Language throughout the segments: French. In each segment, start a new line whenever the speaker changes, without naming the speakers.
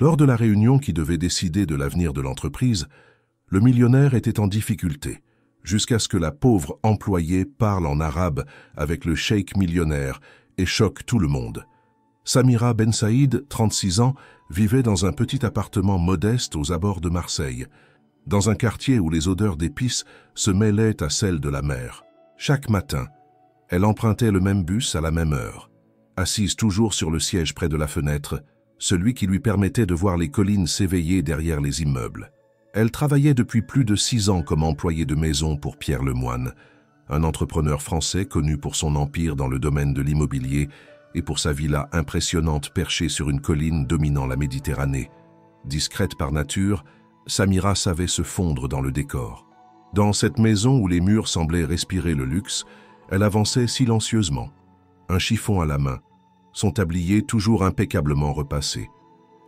Lors de la réunion qui devait décider de l'avenir de l'entreprise, le millionnaire était en difficulté, jusqu'à ce que la pauvre employée parle en arabe avec le cheikh millionnaire et choque tout le monde. Samira Ben Saïd, 36 ans, vivait dans un petit appartement modeste aux abords de Marseille, dans un quartier où les odeurs d'épices se mêlaient à celles de la mer. Chaque matin, elle empruntait le même bus à la même heure, assise toujours sur le siège près de la fenêtre, celui qui lui permettait de voir les collines s'éveiller derrière les immeubles. Elle travaillait depuis plus de 6 ans comme employée de maison pour Pierre Lemoine, un entrepreneur français connu pour son empire dans le domaine de l'immobilier et pour sa villa impressionnante perchée sur une colline dominant la Méditerranée. Discrète par nature, Samira savait se fondre dans le décor. Dans cette maison où les murs semblaient respirer le luxe, elle avançait silencieusement, un chiffon à la main, son tablier toujours impeccablement repassé.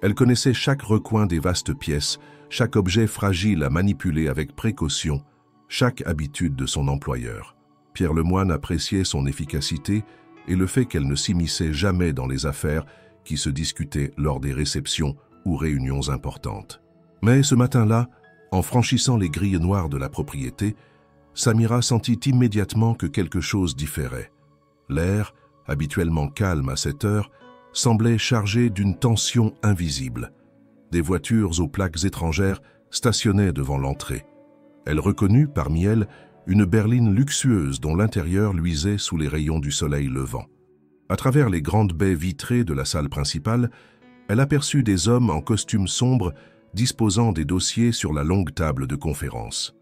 Elle connaissait chaque recoin des vastes pièces, chaque objet fragile à manipuler avec précaution, chaque habitude de son employeur. Pierre Lemoine appréciait son efficacité et le fait qu'elle ne s'immisçait jamais dans les affaires qui se discutaient lors des réceptions ou réunions importantes. Mais ce matin-là, en franchissant les grilles noires de la propriété, Samira sentit immédiatement que quelque chose différait. L'air, habituellement calme à cette heure, semblait chargé d'une tension invisible. Des voitures aux plaques étrangères stationnaient devant l'entrée. Elle reconnut, parmi elles, une berline luxueuse dont l'intérieur luisait sous les rayons du soleil levant. À travers les grandes baies vitrées de la salle principale, elle aperçut des hommes en costume sombre disposant des dossiers sur la longue table de conférence.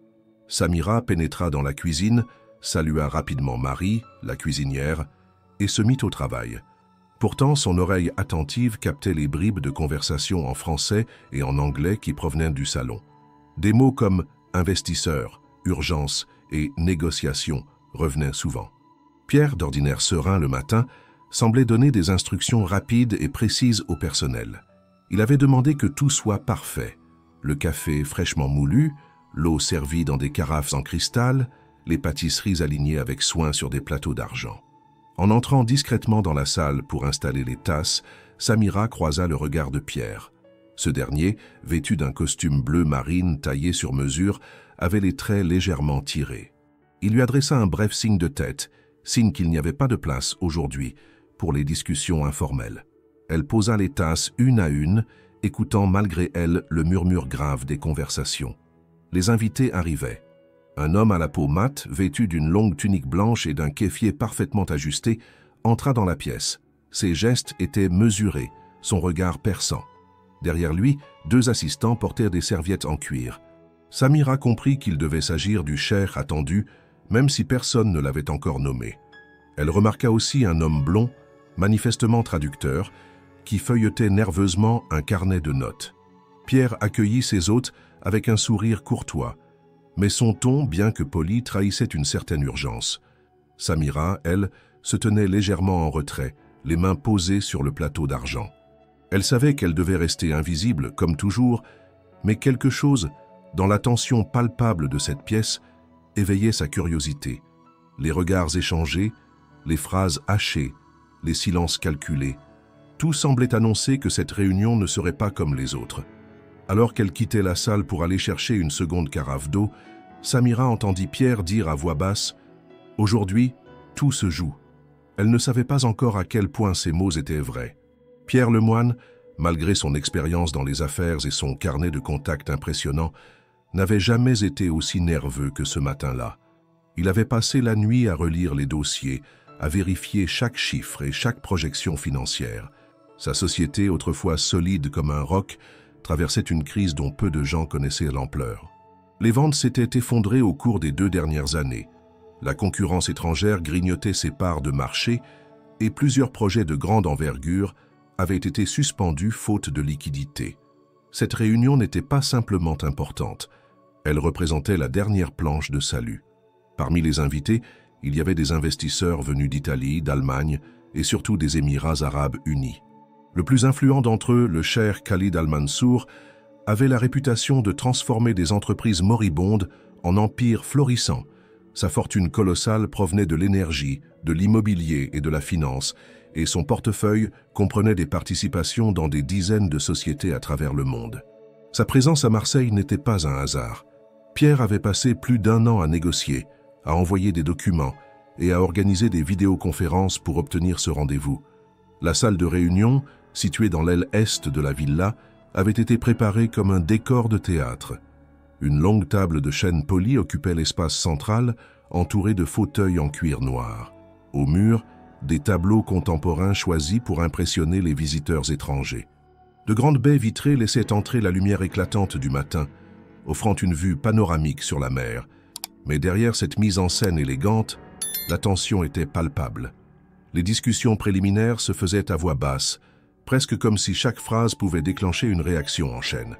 Samira pénétra dans la cuisine, salua rapidement Marie, la cuisinière, et se mit au travail. Pourtant, son oreille attentive captait les bribes de conversation en français et en anglais qui provenaient du salon. Des mots comme « investisseur »,« urgence » et « négociation » revenaient souvent. Pierre, d'ordinaire serein le matin, semblait donner des instructions rapides et précises au personnel. Il avait demandé que tout soit parfait. Le café fraîchement moulu, l'eau servie dans des carafes en cristal, les pâtisseries alignées avec soin sur des plateaux d'argent. En entrant discrètement dans la salle pour installer les tasses, Samira croisa le regard de Pierre. Ce dernier, vêtu d'un costume bleu marine taillé sur mesure, avait les traits légèrement tirés. Il lui adressa un bref signe de tête, signe qu'il n'y avait pas de place aujourd'hui pour les discussions informelles. Elle posa les tasses une à une, écoutant malgré elle le murmure grave des conversations. Les invités arrivaient. Un homme à la peau mate, vêtu d'une longue tunique blanche et d'un kéfier parfaitement ajusté, entra dans la pièce. Ses gestes étaient mesurés, son regard perçant. Derrière lui, 2 assistants portèrent des serviettes en cuir. Samira comprit qu'il devait s'agir du cheikh attendu, même si personne ne l'avait encore nommé. Elle remarqua aussi un homme blond, manifestement traducteur, qui feuilletait nerveusement un carnet de notes. Pierre accueillit ses hôtes avec un sourire courtois, mais son ton, bien que poli, trahissait une certaine urgence. Samira, elle, se tenait légèrement en retrait, les mains posées sur le plateau d'argent. Elle savait qu'elle devait rester invisible, comme toujours, mais quelque chose, dans la tension palpable de cette pièce, éveillait sa curiosité. Les regards échangés, les phrases hachées, les silences calculés, tout semblait annoncer que cette réunion ne serait pas comme les autres. Alors qu'elle quittait la salle pour aller chercher une seconde carafe d'eau, Samira entendit Pierre dire à voix basse « Aujourd'hui, tout se joue ». Elle ne savait pas encore à quel point ces mots étaient vrais. Pierre Lemoine, malgré son expérience dans les affaires et son carnet de contacts impressionnant, n'avait jamais été aussi nerveux que ce matin-là. Il avait passé la nuit à relire les dossiers, à vérifier chaque chiffre et chaque projection financière. Sa société, autrefois solide comme un roc, traversait une crise dont peu de gens connaissaient l'ampleur. Les ventes s'étaient effondrées au cours des 2 dernières années. La concurrence étrangère grignotait ses parts de marché et plusieurs projets de grande envergure avaient été suspendus faute de liquidité. Cette réunion n'était pas simplement importante, elle représentait la dernière planche de salut. Parmi les invités, il y avait des investisseurs venus d'Italie, d'Allemagne et surtout des Émirats arabes unis. Le plus influent d'entre eux, le cheikh Khalid Al-Mansour, avait la réputation de transformer des entreprises moribondes en empires florissants. Sa fortune colossale provenait de l'énergie, de l'immobilier et de la finance, et son portefeuille comprenait des participations dans des dizaines de sociétés à travers le monde. Sa présence à Marseille n'était pas un hasard. Pierre avait passé plus d'1 an à négocier, à envoyer des documents et à organiser des vidéoconférences pour obtenir ce rendez-vous. La salle de réunion, située dans l'aile est de la villa, avait été préparée comme un décor de théâtre. Une longue table de chêne poli occupait l'espace central, entourée de fauteuils en cuir noir. Au mur, des tableaux contemporains choisis pour impressionner les visiteurs étrangers. De grandes baies vitrées laissaient entrer la lumière éclatante du matin, offrant une vue panoramique sur la mer. Mais derrière cette mise en scène élégante, la tension était palpable. Les discussions préliminaires se faisaient à voix basse, presque comme si chaque phrase pouvait déclencher une réaction en chaîne.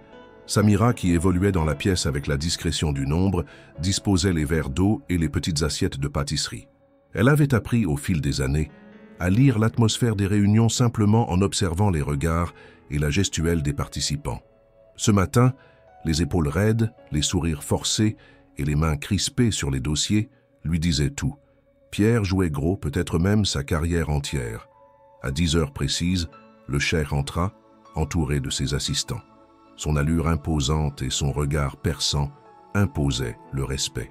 Samira, qui évoluait dans la pièce avec la discrétion du nombre, disposait les verres d'eau et les petites assiettes de pâtisserie. Elle avait appris, au fil des années, à lire l'atmosphère des réunions simplement en observant les regards et la gestuelle des participants. Ce matin, les épaules raides, les sourires forcés et les mains crispées sur les dossiers lui disaient tout. Pierre jouait gros, peut-être même sa carrière entière. À 10 heures précises, le cheikh entra, entouré de ses assistants. Son allure imposante et son regard perçant imposaient le respect.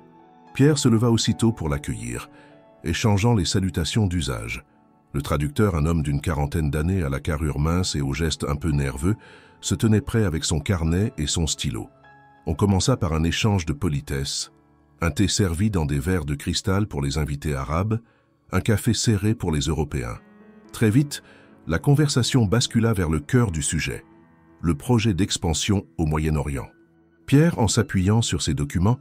Pierre se leva aussitôt pour l'accueillir, échangeant les salutations d'usage. Le traducteur, un homme d'une 40aine d'années à la carrure mince et aux gestes un peu nerveux, se tenait prêt avec son carnet et son stylo. On commença par un échange de politesse, un thé servi dans des verres de cristal pour les invités arabes, un café serré pour les Européens. Très vite, la conversation bascula vers le cœur du sujet, le projet d'expansion au Moyen-Orient. Pierre, en s'appuyant sur ses documents,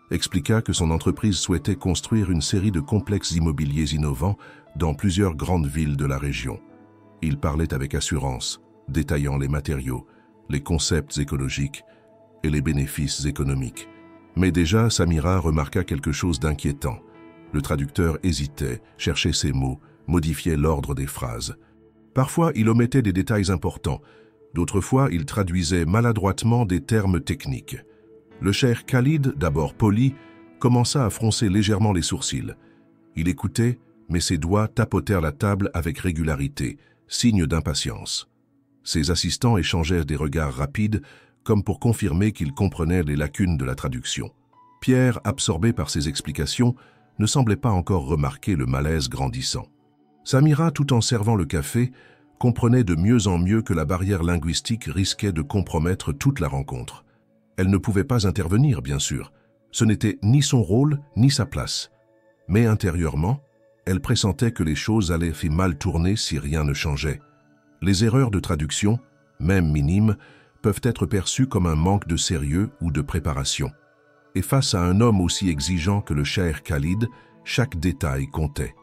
expliqua que son entreprise souhaitait construire une série de complexes immobiliers innovants dans plusieurs grandes villes de la région. Il parlait avec assurance, détaillant les matériaux, les concepts écologiques et les bénéfices économiques. Mais déjà, Samira remarqua quelque chose d'inquiétant. Le traducteur hésitait, cherchait ses mots, modifiait l'ordre des phrases. Parfois, il omettait des détails importants. D'autres fois, il traduisait maladroitement des termes techniques. Le cheikh Khalid, d'abord poli, commença à froncer légèrement les sourcils. Il écoutait, mais ses doigts tapotèrent la table avec régularité, signe d'impatience. Ses assistants échangeaient des regards rapides, comme pour confirmer qu'ils comprenaient les lacunes de la traduction. Pierre, absorbé par ces explications, ne semblait pas encore remarquer le malaise grandissant. Samira, tout en servant le café, comprenait de mieux en mieux que la barrière linguistique risquait de compromettre toute la rencontre. Elle ne pouvait pas intervenir, bien sûr. Ce n'était ni son rôle, ni sa place. Mais intérieurement, elle pressentait que les choses allaient mal tourner si rien ne changeait. Les erreurs de traduction, même minimes, peuvent être perçues comme un manque de sérieux ou de préparation. Et face à un homme aussi exigeant que le cheikh Khalid, chaque détail comptait.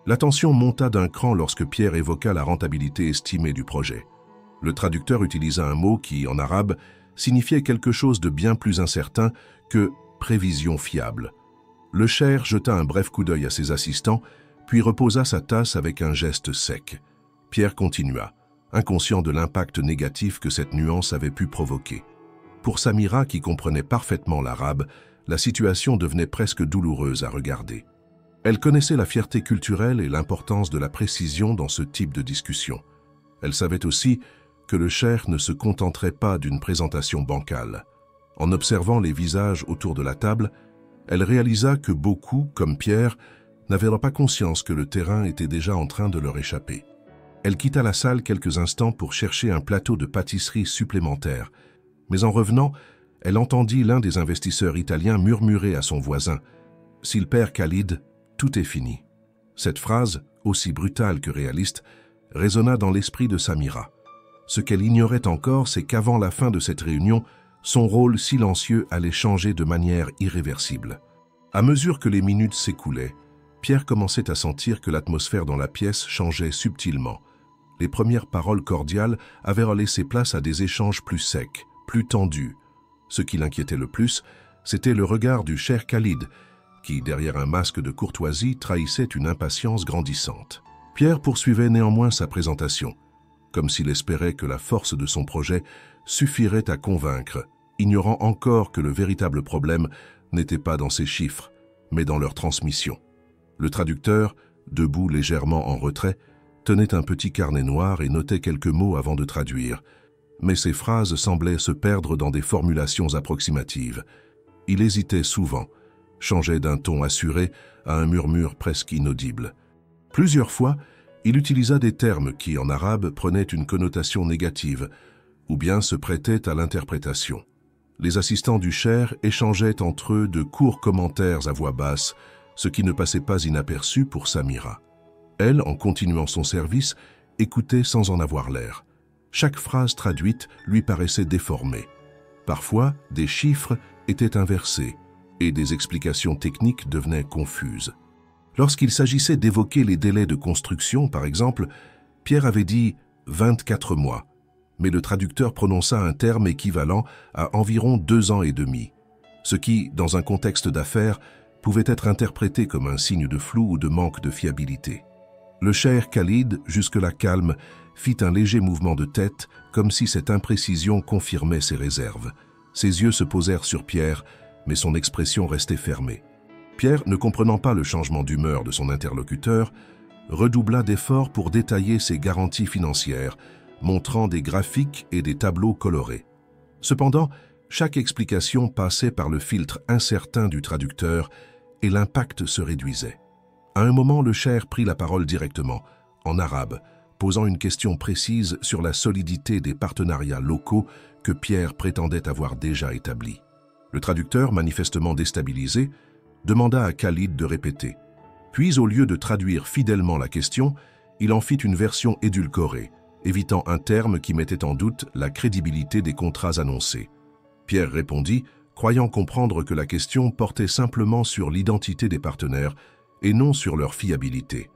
La tension monta d'un cran lorsque Pierre évoqua la rentabilité estimée du projet. Le traducteur utilisa un mot qui, en arabe, signifiait quelque chose de bien plus incertain que « prévision fiable ». Le cheikh jeta un bref coup d'œil à ses assistants, puis reposa sa tasse avec un geste sec. Pierre continua, inconscient de l'impact négatif que cette nuance avait pu provoquer. Pour Samira, qui comprenait parfaitement l'arabe, la situation devenait presque douloureuse à regarder. Elle connaissait la fierté culturelle et l'importance de la précision dans ce type de discussion. Elle savait aussi que le cheikh ne se contenterait pas d'une présentation bancale. En observant les visages autour de la table, elle réalisa que beaucoup, comme Pierre, n'avaient pas conscience que le terrain était déjà en train de leur échapper. Elle quitta la salle quelques instants pour chercher un plateau de pâtisserie supplémentaire, mais en revenant, elle entendit l'un des investisseurs italiens murmurer à son voisin « S'il perd Khalid, tout est fini ». Cette phrase, aussi brutale que réaliste, résonna dans l'esprit de Samira. Ce qu'elle ignorait encore, c'est qu'avant la fin de cette réunion, son rôle silencieux allait changer de manière irréversible. À mesure que les minutes s'écoulaient, Pierre commençait à sentir que l'atmosphère dans la pièce changeait subtilement. Les premières paroles cordiales avaient laissé place à des échanges plus secs, plus tendus. Ce qui l'inquiétait le plus, c'était le regard du cheikh Khalid, qui, derrière un masque de courtoisie, trahissait une impatience grandissante. Pierre poursuivait néanmoins sa présentation, comme s'il espérait que la force de son projet suffirait à convaincre, ignorant encore que le véritable problème n'était pas dans ses chiffres, mais dans leur transmission. Le traducteur, debout légèrement en retrait, tenait un petit carnet noir et notait quelques mots avant de traduire. Mais ses phrases semblaient se perdre dans des formulations approximatives. Il hésitait souvent, changeait d'un ton assuré à un murmure presque inaudible. Plusieurs fois, il utilisa des termes qui, en arabe, prenaient une connotation négative, ou bien se prêtaient à l'interprétation. Les assistants du cheikh échangeaient entre eux de courts commentaires à voix basse, ce qui ne passait pas inaperçu pour Samira. Elle, en continuant son service, écoutait sans en avoir l'air. Chaque phrase traduite lui paraissait déformée. Parfois, des chiffres étaient inversés et des explications techniques devenaient confuses. Lorsqu'il s'agissait d'évoquer les délais de construction, par exemple, Pierre avait dit « 24 mois », mais le traducteur prononça un terme équivalent à environ 2 ans et demi, ce qui, dans un contexte d'affaires, pouvait être interprété comme un signe de flou ou de manque de fiabilité. Le cheikh Khalid, jusque-là calme, fit un léger mouvement de tête, comme si cette imprécision confirmait ses réserves. Ses yeux se posèrent sur Pierre, mais son expression restait fermée. Pierre, ne comprenant pas le changement d'humeur de son interlocuteur, redoubla d'efforts pour détailler ses garanties financières, montrant des graphiques et des tableaux colorés. Cependant, chaque explication passait par le filtre incertain du traducteur et l'impact se réduisait. À un moment, le cheikh prit la parole directement, en arabe, posant une question précise sur la solidité des partenariats locaux que Pierre prétendait avoir déjà établis. Le traducteur, manifestement déstabilisé, demanda à Khalid de répéter. Puis, au lieu de traduire fidèlement la question, il en fit une version édulcorée, évitant un terme qui mettait en doute la crédibilité des contrats annoncés. Pierre répondit, croyant comprendre que la question portait simplement sur l'identité des partenaires et non sur leur fiabilité.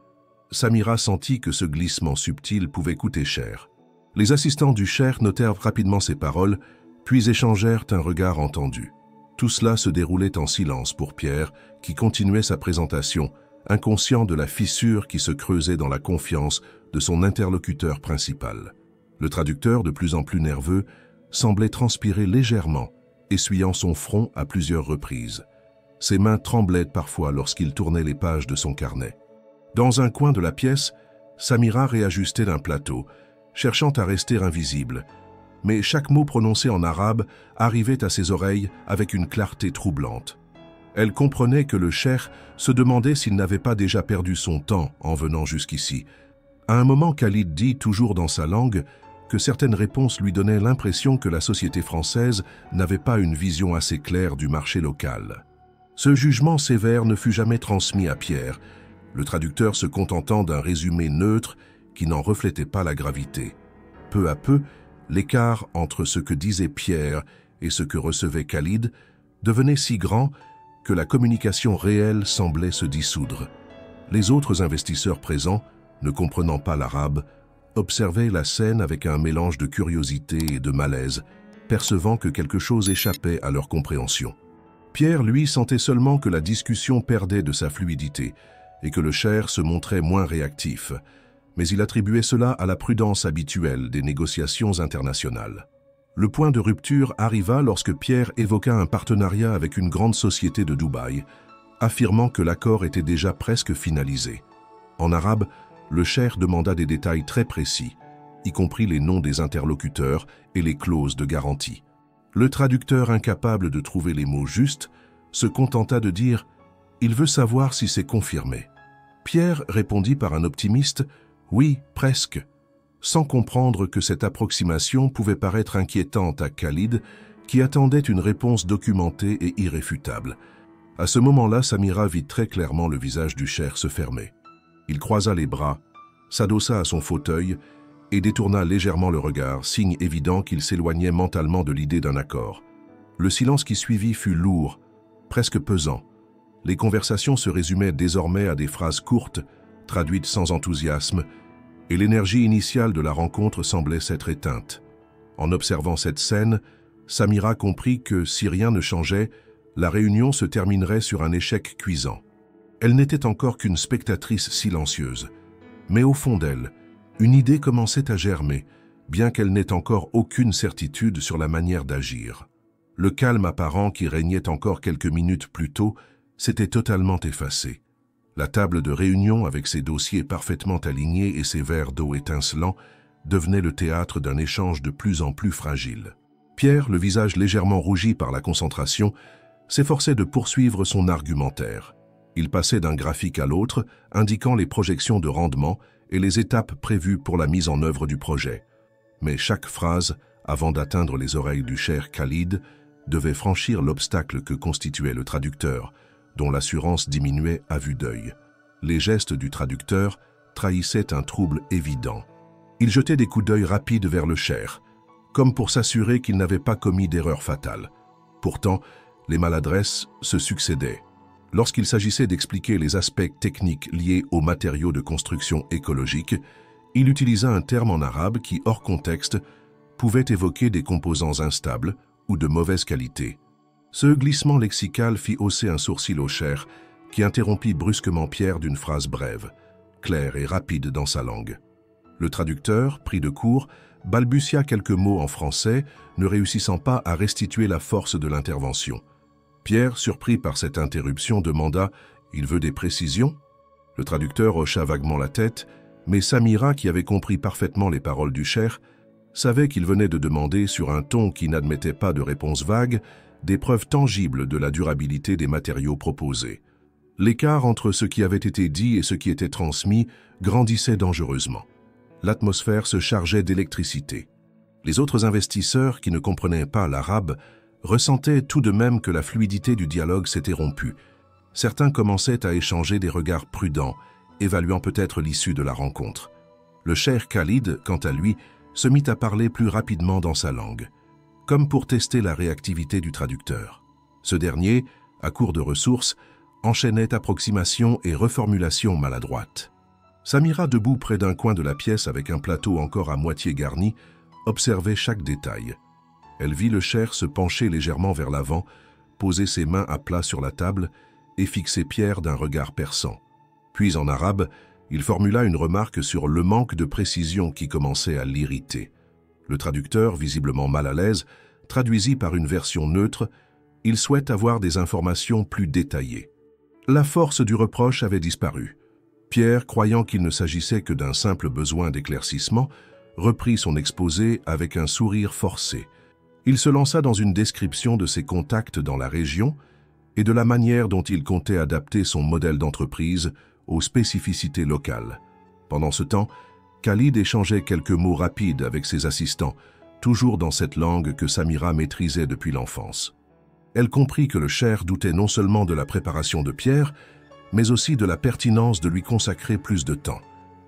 Samira sentit que ce glissement subtil pouvait coûter cher. Les assistants du cheikh notèrent rapidement ces paroles, puis échangèrent un regard entendu. Tout cela se déroulait en silence pour Pierre, qui continuait sa présentation, inconscient de la fissure qui se creusait dans la confiance de son interlocuteur principal. Le traducteur, de plus en plus nerveux, semblait transpirer légèrement, essuyant son front à plusieurs reprises. Ses mains tremblaient parfois lorsqu'il tournait les pages de son carnet. Dans un coin de la pièce, Samira réajustait d'un plateau, cherchant à rester invisible, mais chaque mot prononcé en arabe arrivait à ses oreilles avec une clarté troublante. Elle comprenait que le cheikh se demandait s'il n'avait pas déjà perdu son temps en venant jusqu'ici. À un moment, Khalid dit, toujours dans sa langue, que certaines réponses lui donnaient l'impression que la société française n'avait pas une vision assez claire du marché local. Ce jugement sévère ne fut jamais transmis à Pierre, le traducteur se contentant d'un résumé neutre qui n'en reflétait pas la gravité. Peu à peu, l'écart entre ce que disait Pierre et ce que recevait Khalid devenait si grand que la communication réelle semblait se dissoudre. Les autres investisseurs présents, ne comprenant pas l'arabe, observaient la scène avec un mélange de curiosité et de malaise, percevant que quelque chose échappait à leur compréhension. Pierre, lui, sentait seulement que la discussion perdait de sa fluidité et que le cheikh se montrait moins réactif, mais il attribuait cela à la prudence habituelle des négociations internationales. Le point de rupture arriva lorsque Pierre évoqua un partenariat avec une grande société de Dubaï, affirmant que l'accord était déjà presque finalisé. En arabe, le cheikh demanda des détails très précis, y compris les noms des interlocuteurs et les clauses de garantie. Le traducteur, incapable de trouver les mots justes, se contenta de dire « Il veut savoir si c'est confirmé ». Pierre répondit par un optimiste « Oui, presque », sans comprendre que cette approximation pouvait paraître inquiétante à Khalid, qui attendait une réponse documentée et irréfutable. À ce moment-là, Samira vit très clairement le visage du cheikh se fermer. Il croisa les bras, s'adossa à son fauteuil et détourna légèrement le regard, signe évident qu'il s'éloignait mentalement de l'idée d'un accord. Le silence qui suivit fut lourd, presque pesant. Les conversations se résumaient désormais à des phrases courtes, traduites sans enthousiasme, et l'énergie initiale de la rencontre semblait s'être éteinte. En observant cette scène, Samira comprit que, si rien ne changeait, la réunion se terminerait sur un échec cuisant. Elle n'était encore qu'une spectatrice silencieuse, mais au fond d'elle, une idée commençait à germer, bien qu'elle n'ait encore aucune certitude sur la manière d'agir. Le calme apparent qui régnait encore quelques minutes plus tôt s'était totalement effacé. La table de réunion, avec ses dossiers parfaitement alignés et ses verres d'eau étincelants, devenait le théâtre d'un échange de plus en plus fragile. Pierre, le visage légèrement rougi par la concentration, s'efforçait de poursuivre son argumentaire. Il passait d'un graphique à l'autre, indiquant les projections de rendement et les étapes prévues pour la mise en œuvre du projet. Mais chaque phrase, avant d'atteindre les oreilles du cher Khalid, devait franchir l'obstacle que constituait le traducteur, dont l'assurance diminuait à vue d'œil. Les gestes du traducteur trahissaient un trouble évident. Il jetait des coups d'œil rapides vers le cher, comme pour s'assurer qu'il n'avait pas commis d'erreur fatale. Pourtant, les maladresses se succédaient. Lorsqu'il s'agissait d'expliquer les aspects techniques liés aux matériaux de construction écologique, il utilisa un terme en arabe qui, hors contexte, pouvait évoquer des composants instables ou de mauvaise qualité. Ce glissement lexical fit hausser un sourcil au cher, qui interrompit brusquement Pierre d'une phrase brève, claire et rapide dans sa langue. Le traducteur, pris de court, balbutia quelques mots en français, ne réussissant pas à restituer la force de l'intervention. Pierre, surpris par cette interruption, demanda « Il veut des précisions ?» Le traducteur hocha vaguement la tête, mais Samira, qui avait compris parfaitement les paroles du cher, savait qu'il venait de demander, sur un ton qui n'admettait pas de réponse vague, des preuves tangibles de la durabilité des matériaux proposés. L'écart entre ce qui avait été dit et ce qui était transmis grandissait dangereusement. L'atmosphère se chargeait d'électricité. Les autres investisseurs, qui ne comprenaient pas l'arabe, ressentaient tout de même que la fluidité du dialogue s'était rompue. Certains commençaient à échanger des regards prudents, évaluant peut-être l'issue de la rencontre. Le cher Khalid, quant à lui, se mit à parler plus rapidement dans sa langue, comme pour tester la réactivité du traducteur. Ce dernier, à court de ressources, enchaînait approximations et reformulations maladroites. Samira, debout près d'un coin de la pièce avec un plateau encore à moitié garni, observait chaque détail. Elle vit le cher se pencher légèrement vers l'avant, poser ses mains à plat sur la table et fixer Pierre d'un regard perçant. Puis en arabe, il formula une remarque sur le manque de précision qui commençait à l'irriter. Le traducteur, visiblement mal à l'aise, traduisit par une version neutre « Il souhaite avoir des informations plus détaillées ». La force du reproche avait disparu. Pierre, croyant qu'il ne s'agissait que d'un simple besoin d'éclaircissement, reprit son exposé avec un sourire forcé. Il se lança dans une description de ses contacts dans la région et de la manière dont il comptait adapter son modèle d'entreprise aux spécificités locales. Pendant ce temps, Khalid échangeait quelques mots rapides avec ses assistants, toujours dans cette langue que Samira maîtrisait depuis l'enfance. Elle comprit que le cher doutait non seulement de la préparation de Pierre, mais aussi de la pertinence de lui consacrer plus de temps.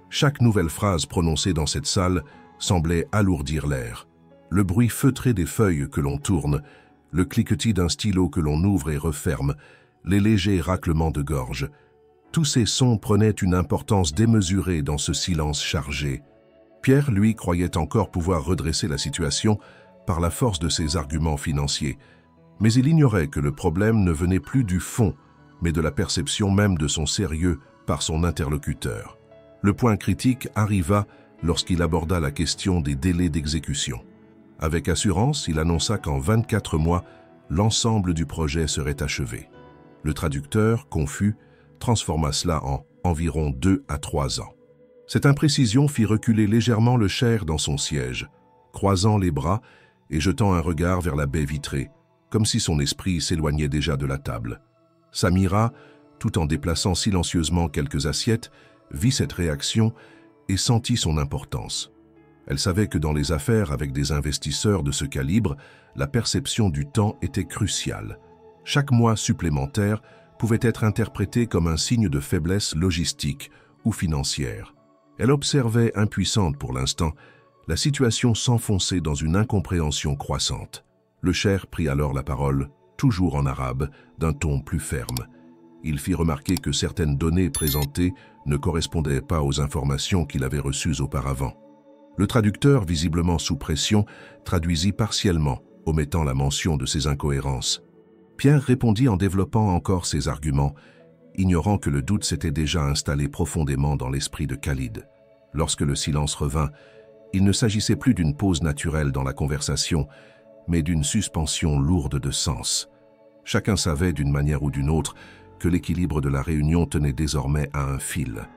Chaque nouvelle phrase prononcée dans cette salle semblait alourdir l'air. Le bruit feutré des feuilles que l'on tourne, le cliquetis d'un stylo que l'on ouvre et referme, les légers raclements de gorge, tous ces sons prenaient une importance démesurée dans ce silence chargé. Pierre, lui, croyait encore pouvoir redresser la situation par la force de ses arguments financiers, mais il ignorait que le problème ne venait plus du fond, mais de la perception même de son sérieux par son interlocuteur. Le point critique arriva lorsqu'il aborda la question des délais d'exécution. Avec assurance, il annonça qu'en 24 mois, l'ensemble du projet serait achevé. Le traducteur, confus, transforma cela en environ 2 à 3 ans. Cette imprécision fit reculer légèrement le cher dans son siège, croisant les bras et jetant un regard vers la baie vitrée, comme si son esprit s'éloignait déjà de la table. Samira, tout en déplaçant silencieusement quelques assiettes, vit cette réaction et sentit son importance. Elle savait que dans les affaires avec des investisseurs de ce calibre, la perception du temps était cruciale. Chaque mois supplémentaire pouvait être interprété comme un signe de faiblesse logistique ou financière. Elle observait, impuissante pour l'instant, la situation s'enfoncer dans une incompréhension croissante. Le cher prit alors la parole, toujours en arabe, d'un ton plus ferme. Il fit remarquer que certaines données présentées ne correspondaient pas aux informations qu'il avait reçues auparavant. Le traducteur, visiblement sous pression, traduisit partiellement, omettant la mention de ces incohérences. Pierre répondit en développant encore ses arguments, ignorant que le doute s'était déjà installé profondément dans l'esprit de Khalid. Lorsque le silence revint, il ne s'agissait plus d'une pause naturelle dans la conversation, mais d'une suspension lourde de sens. Chacun savait, d'une manière ou d'une autre, que l'équilibre de la réunion tenait désormais à un fil.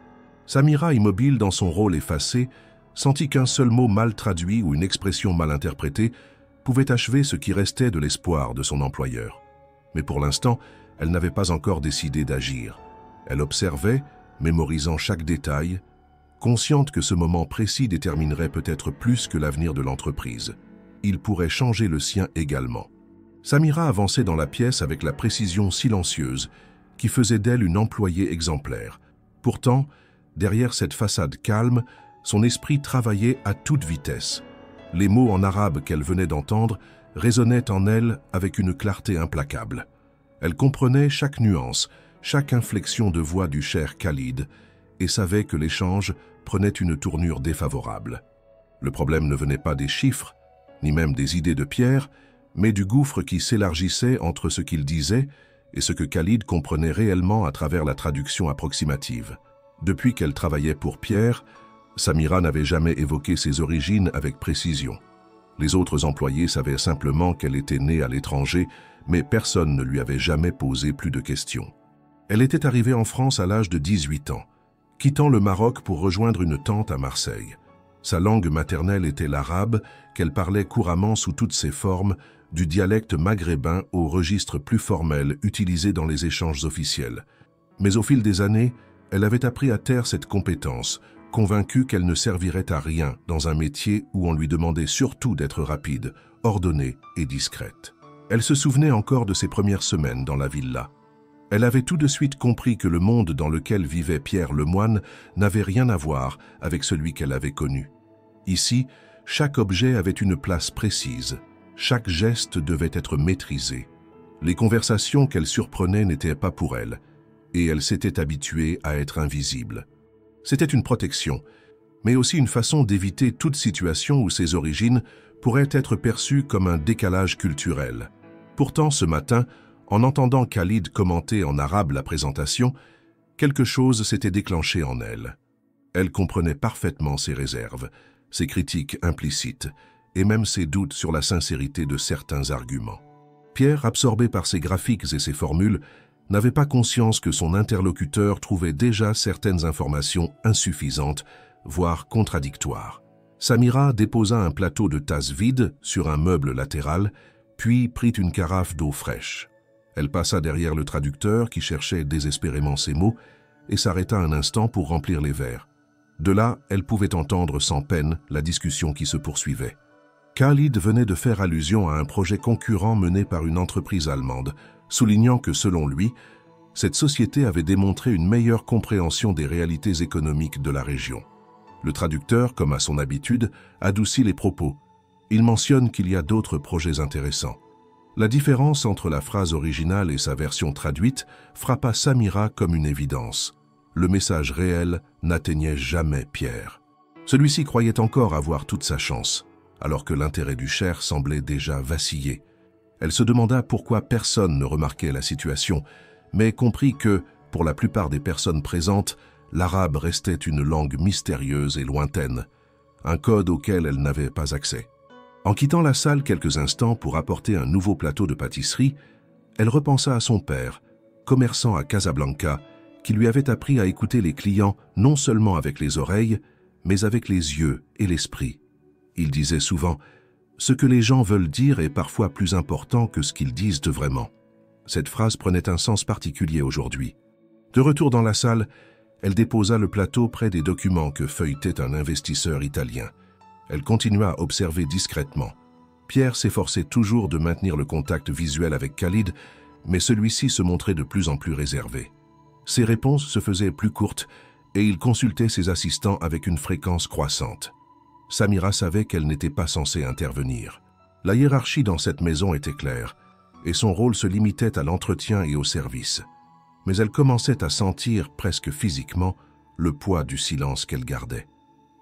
Samira, immobile dans son rôle effacé, sentit qu'un seul mot mal traduit ou une expression mal interprétée pouvait achever ce qui restait de l'espoir de son employeur. Mais pour l'instant, elle n'avait pas encore décidé d'agir. Elle observait, mémorisant chaque détail, consciente que ce moment précis déterminerait peut-être plus que l'avenir de l'entreprise. Il pourrait changer le sien également. Samira avançait dans la pièce avec la précision silencieuse qui faisait d'elle une employée exemplaire. Pourtant, derrière cette façade calme, son esprit travaillait à toute vitesse. Les mots en arabe qu'elle venait d'entendre résonnaient en elle avec une clarté implacable. Elle comprenait chaque nuance, chaque inflexion de voix du cher Khalid et savait que l'échange prenait une tournure défavorable. Le problème ne venait pas des chiffres, ni même des idées de Pierre, mais du gouffre qui s'élargissait entre ce qu'il disait et ce que Khalid comprenait réellement à travers la traduction approximative. Depuis qu'elle travaillait pour Pierre, Samira n'avait jamais évoqué ses origines avec précision. Les autres employés savaient simplement qu'elle était née à l'étranger, mais personne ne lui avait jamais posé plus de questions. Elle était arrivée en France à l'âge de 18 ans, quittant le Maroc pour rejoindre une tante à Marseille. Sa langue maternelle était l'arabe, qu'elle parlait couramment sous toutes ses formes, du dialecte maghrébin au registre plus formel utilisé dans les échanges officiels. Mais au fil des années, elle avait appris à taire cette compétence, convaincue qu'elle ne servirait à rien dans un métier où on lui demandait surtout d'être rapide, ordonnée et discrète. Elle se souvenait encore de ses premières semaines dans la villa. Elle avait tout de suite compris que le monde dans lequel vivait Pierre Lemoine n'avait rien à voir avec celui qu'elle avait connu. Ici, chaque objet avait une place précise, chaque geste devait être maîtrisé. Les conversations qu'elle surprenait n'étaient pas pour elle, et elle s'était habituée à être invisible. C'était une protection, mais aussi une façon d'éviter toute situation où ses origines pourraient être perçues comme un décalage culturel. Pourtant, ce matin, en entendant Khalid commenter en arabe la présentation, quelque chose s'était déclenché en elle. Elle comprenait parfaitement ses réserves, ses critiques implicites, et même ses doutes sur la sincérité de certains arguments. Pierre, absorbé par ses graphiques et ses formules, n'avait pas conscience que son interlocuteur trouvait déjà certaines informations insuffisantes, voire contradictoires. Samira déposa un plateau de tasses vides sur un meuble latéral, puis prit une carafe d'eau fraîche. Elle passa derrière le traducteur qui cherchait désespérément ses mots et s'arrêta un instant pour remplir les verres. De là, elle pouvait entendre sans peine la discussion qui se poursuivait. Khalid venait de faire allusion à un projet concurrent mené par une entreprise allemande, soulignant que, selon lui, cette société avait démontré une meilleure compréhension des réalités économiques de la région. Le traducteur, comme à son habitude, adoucit les propos. Il mentionne qu'il y a d'autres projets intéressants. La différence entre la phrase originale et sa version traduite frappa Samira comme une évidence. Le message réel n'atteignait jamais Pierre. Celui-ci croyait encore avoir toute sa chance, alors que l'intérêt du cher semblait déjà vaciller. Elle se demanda pourquoi personne ne remarquait la situation, mais comprit que, pour la plupart des personnes présentes, l'arabe restait une langue mystérieuse et lointaine, un code auquel elle n'avait pas accès. En quittant la salle quelques instants pour apporter un nouveau plateau de pâtisserie, elle repensa à son père, commerçant à Casablanca, qui lui avait appris à écouter les clients non seulement avec les oreilles, mais avec les yeux et l'esprit. Il disait souvent « Ce que les gens veulent dire est parfois plus important que ce qu'ils disent de vraiment ». Cette phrase prenait un sens particulier aujourd'hui. De retour dans la salle, elle déposa le plateau près des documents que feuilletait un investisseur italien. Elle continua à observer discrètement. Pierre s'efforçait toujours de maintenir le contact visuel avec Khalid, mais celui-ci se montrait de plus en plus réservé. Ses réponses se faisaient plus courtes et il consultait ses assistants avec une fréquence croissante. Samira savait qu'elle n'était pas censée intervenir. La hiérarchie dans cette maison était claire, et son rôle se limitait à l'entretien et au service. Mais elle commençait à sentir, presque physiquement, le poids du silence qu'elle gardait.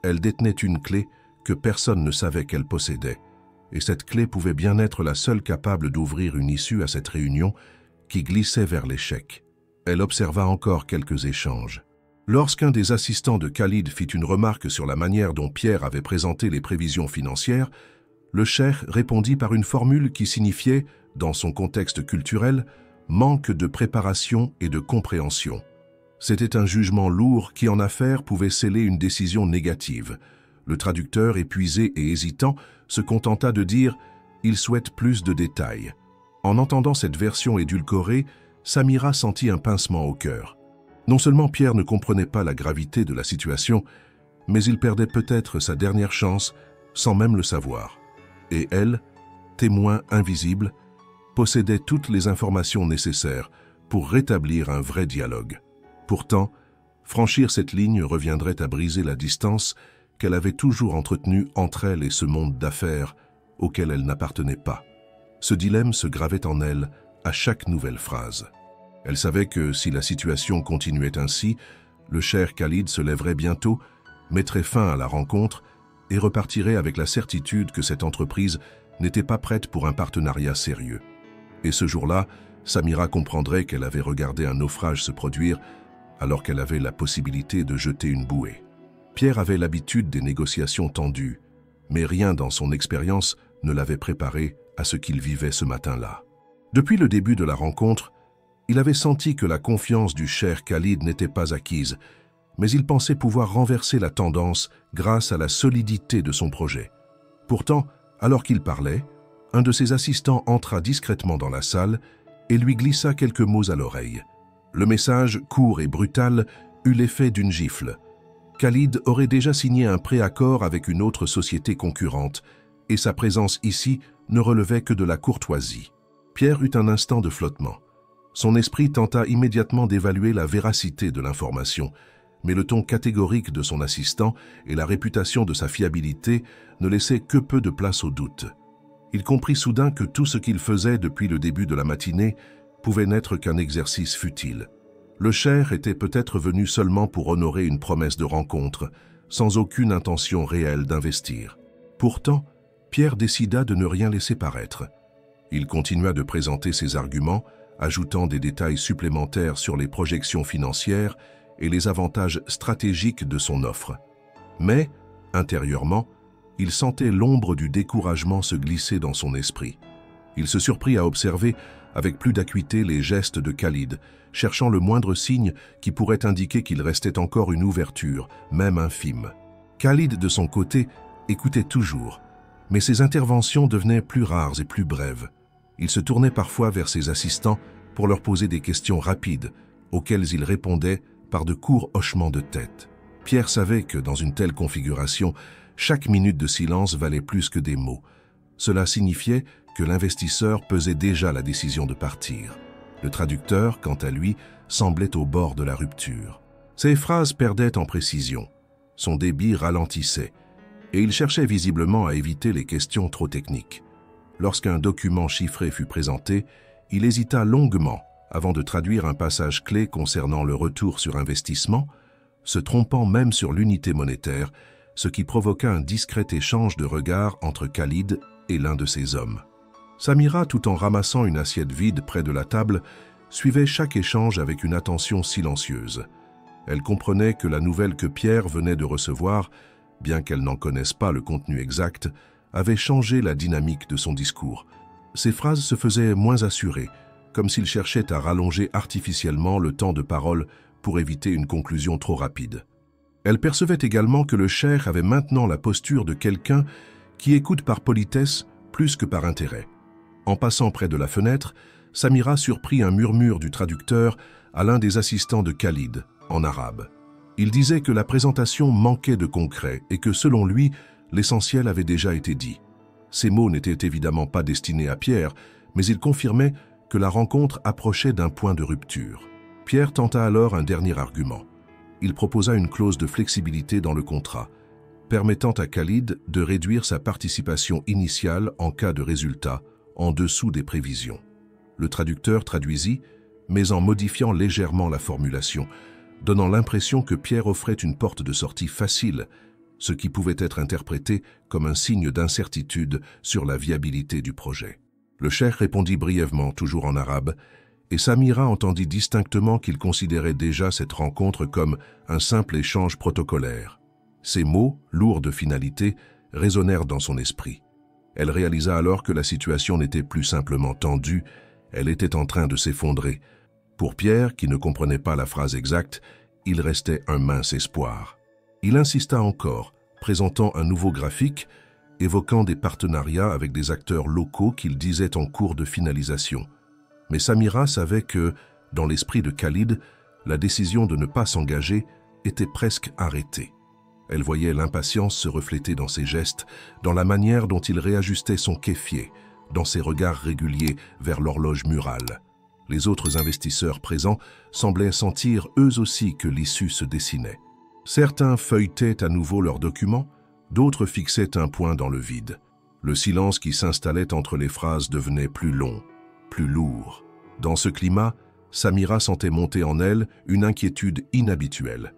Elle détenait une clé que personne ne savait qu'elle possédait, et cette clé pouvait bien être la seule capable d'ouvrir une issue à cette réunion qui glissait vers l'échec. Elle observa encore quelques échanges. Lorsqu'un des assistants de Khalid fit une remarque sur la manière dont Pierre avait présenté les prévisions financières, le cheikh répondit par une formule qui signifiait, dans son contexte culturel, manque de préparation et de compréhension. C'était un jugement lourd qui, en affaires, pouvait sceller une décision négative. Le traducteur, épuisé et hésitant, se contenta de dire « Il souhaite plus de détails ». En entendant cette version édulcorée, Samira sentit un pincement au cœur. Non seulement Pierre ne comprenait pas la gravité de la situation, mais il perdait peut-être sa dernière chance sans même le savoir. Et elle, témoin invisible, possédait toutes les informations nécessaires pour rétablir un vrai dialogue. Pourtant, franchir cette ligne reviendrait à briser la distance qu'elle avait toujours entretenue entre elle et ce monde d'affaires auquel elle n'appartenait pas. Ce dilemme se gravait en elle à chaque nouvelle phrase. Elle savait que si la situation continuait ainsi, le cher Khalid se lèverait bientôt, mettrait fin à la rencontre et repartirait avec la certitude que cette entreprise n'était pas prête pour un partenariat sérieux. Et ce jour-là, Samira comprendrait qu'elle avait regardé un naufrage se produire alors qu'elle avait la possibilité de jeter une bouée. Pierre avait l'habitude des négociations tendues, mais rien dans son expérience ne l'avait préparé à ce qu'il vivait ce matin-là. Depuis le début de la rencontre, il avait senti que la confiance du cher Khalid n'était pas acquise, mais il pensait pouvoir renverser la tendance grâce à la solidité de son projet. Pourtant, alors qu'il parlait, un de ses assistants entra discrètement dans la salle et lui glissa quelques mots à l'oreille. Le message, court et brutal, eut l'effet d'une gifle. Khalid aurait déjà signé un préaccord avec une autre société concurrente, et sa présence ici ne relevait que de la courtoisie. Pierre eut un instant de flottement. Son esprit tenta immédiatement d'évaluer la véracité de l'information, mais le ton catégorique de son assistant et la réputation de sa fiabilité ne laissaient que peu de place au doute. Il comprit soudain que tout ce qu'il faisait depuis le début de la matinée pouvait n'être qu'un exercice futile. Le cher était peut-être venu seulement pour honorer une promesse de rencontre, sans aucune intention réelle d'investir. Pourtant, Pierre décida de ne rien laisser paraître. Il continua de présenter ses arguments, ajoutant des détails supplémentaires sur les projections financières et les avantages stratégiques de son offre. Mais, intérieurement, il sentait l'ombre du découragement se glisser dans son esprit. Il se surprit à observer avec plus d'acuité les gestes de Khalid, cherchant le moindre signe qui pourrait indiquer qu'il restait encore une ouverture, même infime. Khalid, de son côté, écoutait toujours, mais ses interventions devenaient plus rares et plus brèves. Il se tournait parfois vers ses assistants pour leur poser des questions rapides, auxquelles ils répondaient par de courts hochements de tête. Pierre savait que, dans une telle configuration, chaque minute de silence valait plus que des mots. Cela signifiait que l'investisseur pesait déjà la décision de partir. Le traducteur, quant à lui, semblait au bord de la rupture. Ses phrases perdaient en précision. Son débit ralentissait, et il cherchait visiblement à éviter les questions trop techniques. Lorsqu'un document chiffré fut présenté, il hésita longuement avant de traduire un passage clé concernant le retour sur investissement, se trompant même sur l'unité monétaire, ce qui provoqua un discret échange de regards entre Khalid et l'un de ses hommes. Samira, tout en ramassant une assiette vide près de la table, suivait chaque échange avec une attention silencieuse. Elle comprenait que la nouvelle que Pierre venait de recevoir, bien qu'elle n'en connaisse pas le contenu exact, avait changé la dynamique de son discours. Ses phrases se faisaient moins assurées, comme s'il cherchait à rallonger artificiellement le temps de parole pour éviter une conclusion trop rapide. Elle percevait également que le cher avait maintenant la posture de quelqu'un qui écoute par politesse plus que par intérêt. En passant près de la fenêtre, Samira surprit un murmure du traducteur à l'un des assistants de Khalid, en arabe. Il disait que la présentation manquait de concret et que, selon lui, l'essentiel avait déjà été dit. Ces mots n'étaient évidemment pas destinés à Pierre, mais ils confirmaient que la rencontre approchait d'un point de rupture. Pierre tenta alors un dernier argument. Il proposa une clause de flexibilité dans le contrat, permettant à Khalid de réduire sa participation initiale en cas de résultat en dessous des prévisions. Le traducteur traduisit, mais en modifiant légèrement la formulation, donnant l'impression que Pierre offrait une porte de sortie facile, ce qui pouvait être interprété comme un signe d'incertitude sur la viabilité du projet. Le cheikh répondit brièvement, toujours en arabe, et Samira entendit distinctement qu'il considérait déjà cette rencontre comme un simple échange protocolaire. Ces mots, lourds de finalité, résonnèrent dans son esprit. Elle réalisa alors que la situation n'était plus simplement tendue, Elle était en train de s'effondrer. Pour Pierre, qui ne comprenait pas la phrase exacte, il restait un mince espoir. Il insista encore, présentant un nouveau graphique, évoquant des partenariats avec des acteurs locaux qu'il disait en cours de finalisation. Mais Samira savait que, dans l'esprit de Khalid, la décision de ne pas s'engager était presque arrêtée. Elle voyait l'impatience se refléter dans ses gestes, dans la manière dont il réajustait son kéfier, dans ses regards réguliers vers l'horloge murale. Les autres investisseurs présents semblaient sentir eux aussi que l'issue se dessinait. Certains feuilletaient à nouveau leurs documents, d'autres fixaient un point dans le vide. Le silence qui s'installait entre les phrases devenait plus long, plus lourd. Dans ce climat, Samira sentait monter en elle une inquiétude inhabituelle.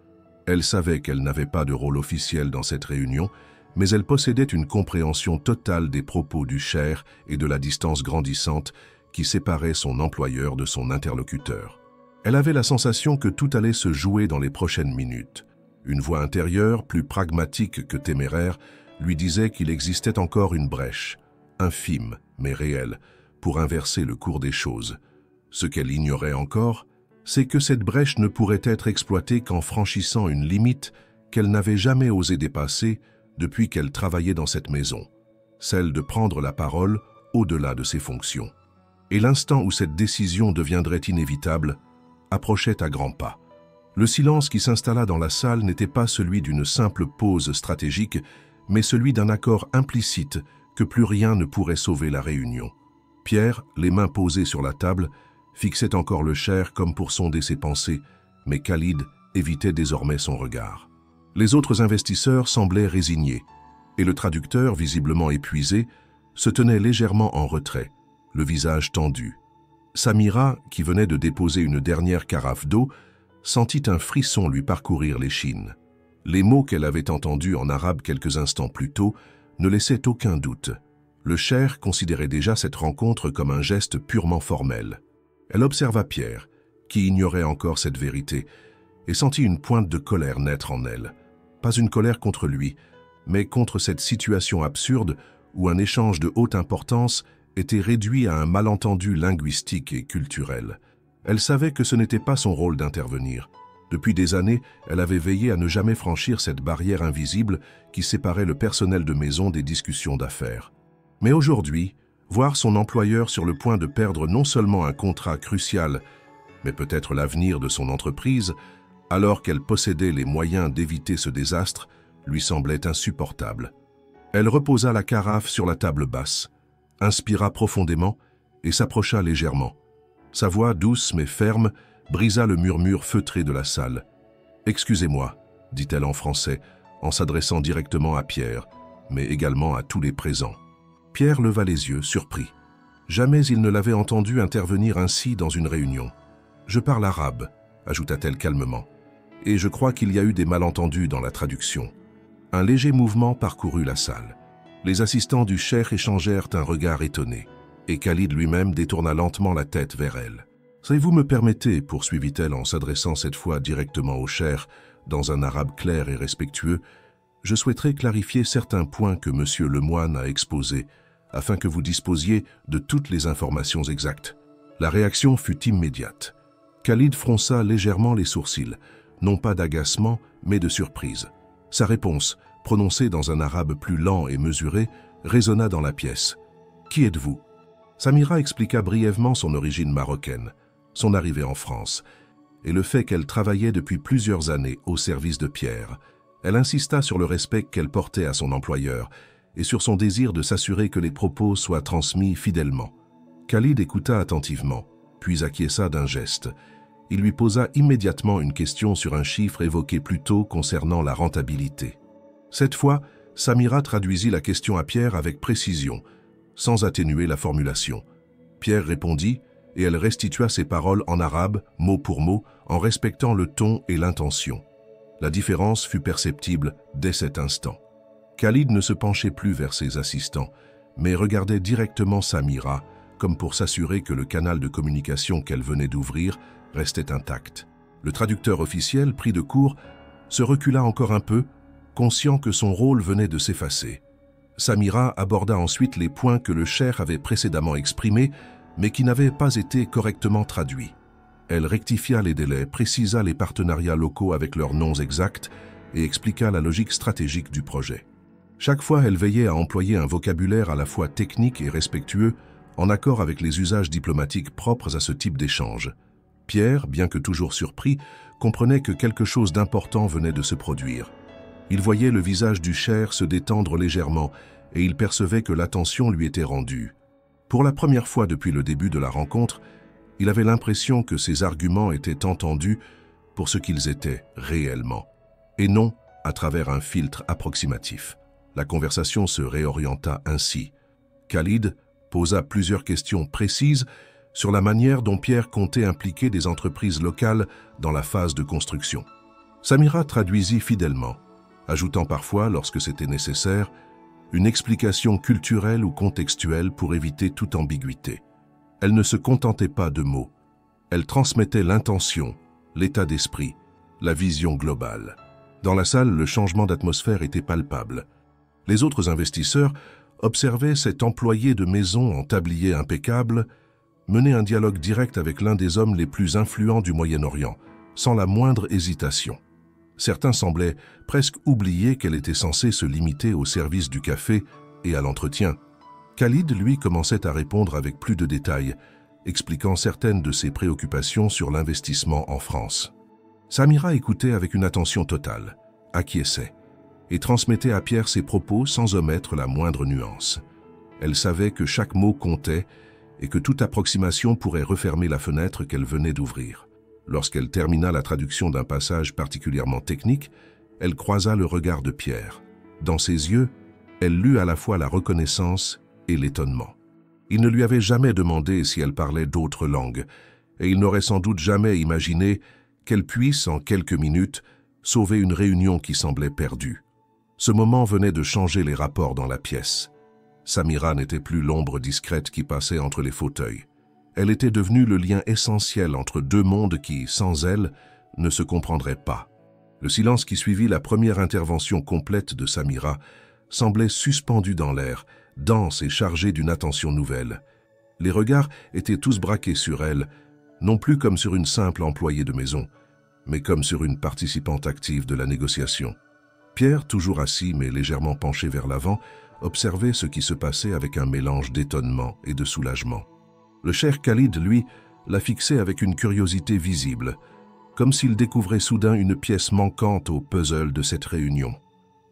Elle savait qu'elle n'avait pas de rôle officiel dans cette réunion, mais elle possédait une compréhension totale des propos du cheikh et de la distance grandissante qui séparait son employeur de son interlocuteur. Elle avait la sensation que tout allait se jouer dans les prochaines minutes. Une voix intérieure, plus pragmatique que téméraire, lui disait qu'il existait encore une brèche, infime mais réelle, pour inverser le cours des choses. Ce qu'elle ignorait encore, c'est que cette brèche ne pourrait être exploitée qu'en franchissant une limite qu'elle n'avait jamais osé dépasser depuis qu'elle travaillait dans cette maison, celle de prendre la parole au-delà de ses fonctions. Et l'instant où cette décision deviendrait inévitable approchait à grands pas. Le silence qui s'installa dans la salle n'était pas celui d'une simple pause stratégique, mais celui d'un accord implicite que plus rien ne pourrait sauver la réunion. Pierre, les mains posées sur la table, fixait encore le cheikh comme pour sonder ses pensées, mais Khalid évitait désormais son regard. Les autres investisseurs semblaient résignés, et le traducteur, visiblement épuisé, se tenait légèrement en retrait, le visage tendu. Samira, qui venait de déposer une dernière carafe d'eau, sentit un frisson lui parcourir l'échine. Les mots qu'elle avait entendus en arabe quelques instants plus tôt ne laissaient aucun doute. Le cheikh considérait déjà cette rencontre comme un geste purement formel. Elle observa Pierre, qui ignorait encore cette vérité, et sentit une pointe de colère naître en elle. Pas une colère contre lui, mais contre cette situation absurde où un échange de haute importance était réduit à un malentendu linguistique et culturel. Elle savait que ce n'était pas son rôle d'intervenir. Depuis des années, elle avait veillé à ne jamais franchir cette barrière invisible qui séparait le personnel de maison des discussions d'affaires. Mais aujourd'hui, voir son employeur sur le point de perdre non seulement un contrat crucial, mais peut-être l'avenir de son entreprise, alors qu'elle possédait les moyens d'éviter ce désastre, lui semblait insupportable. Elle reposa la carafe sur la table basse, inspira profondément et s'approcha légèrement. Sa voix douce mais ferme brisa le murmure feutré de la salle. « Excusez-moi », dit-elle en français, en s'adressant directement à Pierre, mais également à tous les présents. Pierre leva les yeux, surpris. Jamais il ne l'avait entendu intervenir ainsi dans une réunion. « Je parle arabe », ajouta-t-elle calmement, « et je crois qu'il y a eu des malentendus dans la traduction. » Un léger mouvement parcourut la salle. Les assistants du cheikh échangèrent un regard étonné, et Khalid lui-même détourna lentement la tête vers elle. « Si vous me permettez, poursuivit-elle en s'adressant cette fois directement au cheikh, dans un arabe clair et respectueux, je souhaiterais clarifier certains points que Monsieur Lemoine a exposés, afin que vous disposiez de toutes les informations exactes. » La réaction fut immédiate. Khalid fronça légèrement les sourcils, non pas d'agacement, mais de surprise. Sa réponse, prononcée dans un arabe plus lent et mesuré, résonna dans la pièce. « Qui êtes-vous » Samira expliqua brièvement son origine marocaine, son arrivée en France, et le fait qu'elle travaillait depuis plusieurs années au service de Pierre. Elle insista sur le respect qu'elle portait à son employeur et sur son désir de s'assurer que les propos soient transmis fidèlement. Khalid écouta attentivement, puis acquiesça d'un geste. Il lui posa immédiatement une question sur un chiffre évoqué plus tôt concernant la rentabilité. Cette fois, Samira traduisit la question à Pierre avec précision, sans atténuer la formulation. Pierre répondit, et elle restitua ses paroles en arabe, mot pour mot, en respectant le ton et l'intention. La différence fut perceptible dès cet instant. Khalid ne se penchait plus vers ses assistants, mais regardait directement Samira, comme pour s'assurer que le canal de communication qu'elle venait d'ouvrir restait intact. Le traducteur officiel, pris de court, se recula encore un peu, conscient que son rôle venait de s'effacer. Samira aborda ensuite les points que le cheikh avait précédemment exprimés, mais qui n'avait pas été correctement traduit. Elle rectifia les délais, précisa les partenariats locaux avec leurs noms exacts et expliqua la logique stratégique du projet. Chaque fois, elle veillait à employer un vocabulaire à la fois technique et respectueux, en accord avec les usages diplomatiques propres à ce type d'échange. Pierre, bien que toujours surpris, comprenait que quelque chose d'important venait de se produire. Il voyait le visage du Cher se détendre légèrement et il percevait que l'attention lui était rendue. Pour la première fois depuis le début de la rencontre, il avait l'impression que ses arguments étaient entendus pour ce qu'ils étaient réellement, et non à travers un filtre approximatif. La conversation se réorienta ainsi. Khalid posa plusieurs questions précises sur la manière dont Pierre comptait impliquer des entreprises locales dans la phase de construction. Samira traduisit fidèlement, ajoutant parfois, lorsque c'était nécessaire, une explication culturelle ou contextuelle pour éviter toute ambiguïté. Elle ne se contentait pas de mots. Elle transmettait l'intention, l'état d'esprit, la vision globale. Dans la salle, le changement d'atmosphère était palpable. Les autres investisseurs observaient cet employé de maison en tablier impeccable mener un dialogue direct avec l'un des hommes les plus influents du Moyen-Orient, sans la moindre hésitation. Certains semblaient presque oublier qu'elle était censée se limiter au service du café et à l'entretien. Khalid, lui, commençait à répondre avec plus de détails, expliquant certaines de ses préoccupations sur l'investissement en France. Samira écoutait avec une attention totale, acquiesçait, et transmettait à Pierre ses propos sans omettre la moindre nuance. Elle savait que chaque mot comptait et que toute approximation pourrait refermer la fenêtre qu'elle venait d'ouvrir. Lorsqu'elle termina la traduction d'un passage particulièrement technique, elle croisa le regard de Pierre. Dans ses yeux, elle lut à la fois la reconnaissance et l'étonnement. Il ne lui avait jamais demandé si elle parlait d'autres langues, et il n'aurait sans doute jamais imaginé qu'elle puisse, en quelques minutes, sauver une réunion qui semblait perdue. Ce moment venait de changer les rapports dans la pièce. Samira n'était plus l'ombre discrète qui passait entre les fauteuils. Elle était devenue le lien essentiel entre deux mondes qui, sans elle, ne se comprendraient pas. Le silence qui suivit la première intervention complète de Samira semblait suspendu dans l'air, dense et chargé d'une attention nouvelle. Les regards étaient tous braqués sur elle, non plus comme sur une simple employée de maison, mais comme sur une participante active de la négociation. Pierre, toujours assis mais légèrement penché vers l'avant, observait ce qui se passait avec un mélange d'étonnement et de soulagement. Le cher Khalid, lui, la fixait avec une curiosité visible, comme s'il découvrait soudain une pièce manquante au puzzle de cette réunion.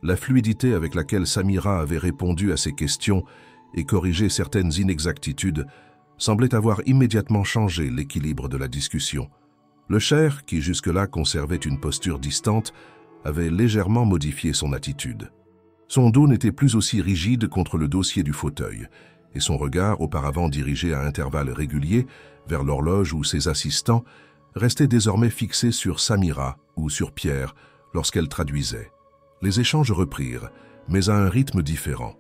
La fluidité avec laquelle Samira avait répondu à ses questions et corrigé certaines inexactitudes semblait avoir immédiatement changé l'équilibre de la discussion. Le cher, qui jusque-là conservait une posture distante, avait légèrement modifié son attitude. Son dos n'était plus aussi rigide contre le dossier du fauteuil, et son regard, auparavant dirigé à intervalles réguliers vers l'horloge ou ses assistants, restait désormais fixé sur Samira ou sur Pierre lorsqu'elle traduisait. Les échanges reprirent, mais à un rythme différent.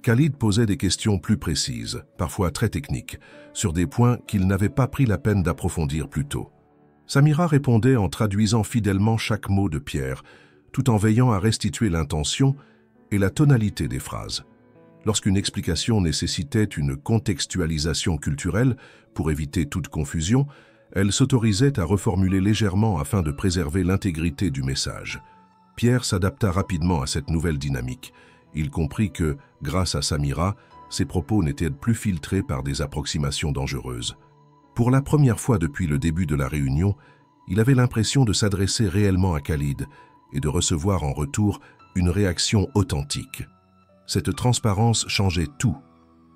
Khalid posait des questions plus précises, parfois très techniques, sur des points qu'il n'avait pas pris la peine d'approfondir plus tôt. Samira répondait en traduisant fidèlement chaque mot de Pierre, tout en veillant à restituer l'intention et la tonalité des phrases. Lorsqu'une explication nécessitait une contextualisation culturelle pour éviter toute confusion, elle s'autorisait à reformuler légèrement afin de préserver l'intégrité du message. Pierre s'adapta rapidement à cette nouvelle dynamique. Il comprit que, grâce à Samira, ses propos n'étaient plus filtrés par des approximations dangereuses. Pour la première fois depuis le début de la réunion, il avait l'impression de s'adresser réellement à Khalid et de recevoir en retour une réaction authentique. Cette transparence changeait tout.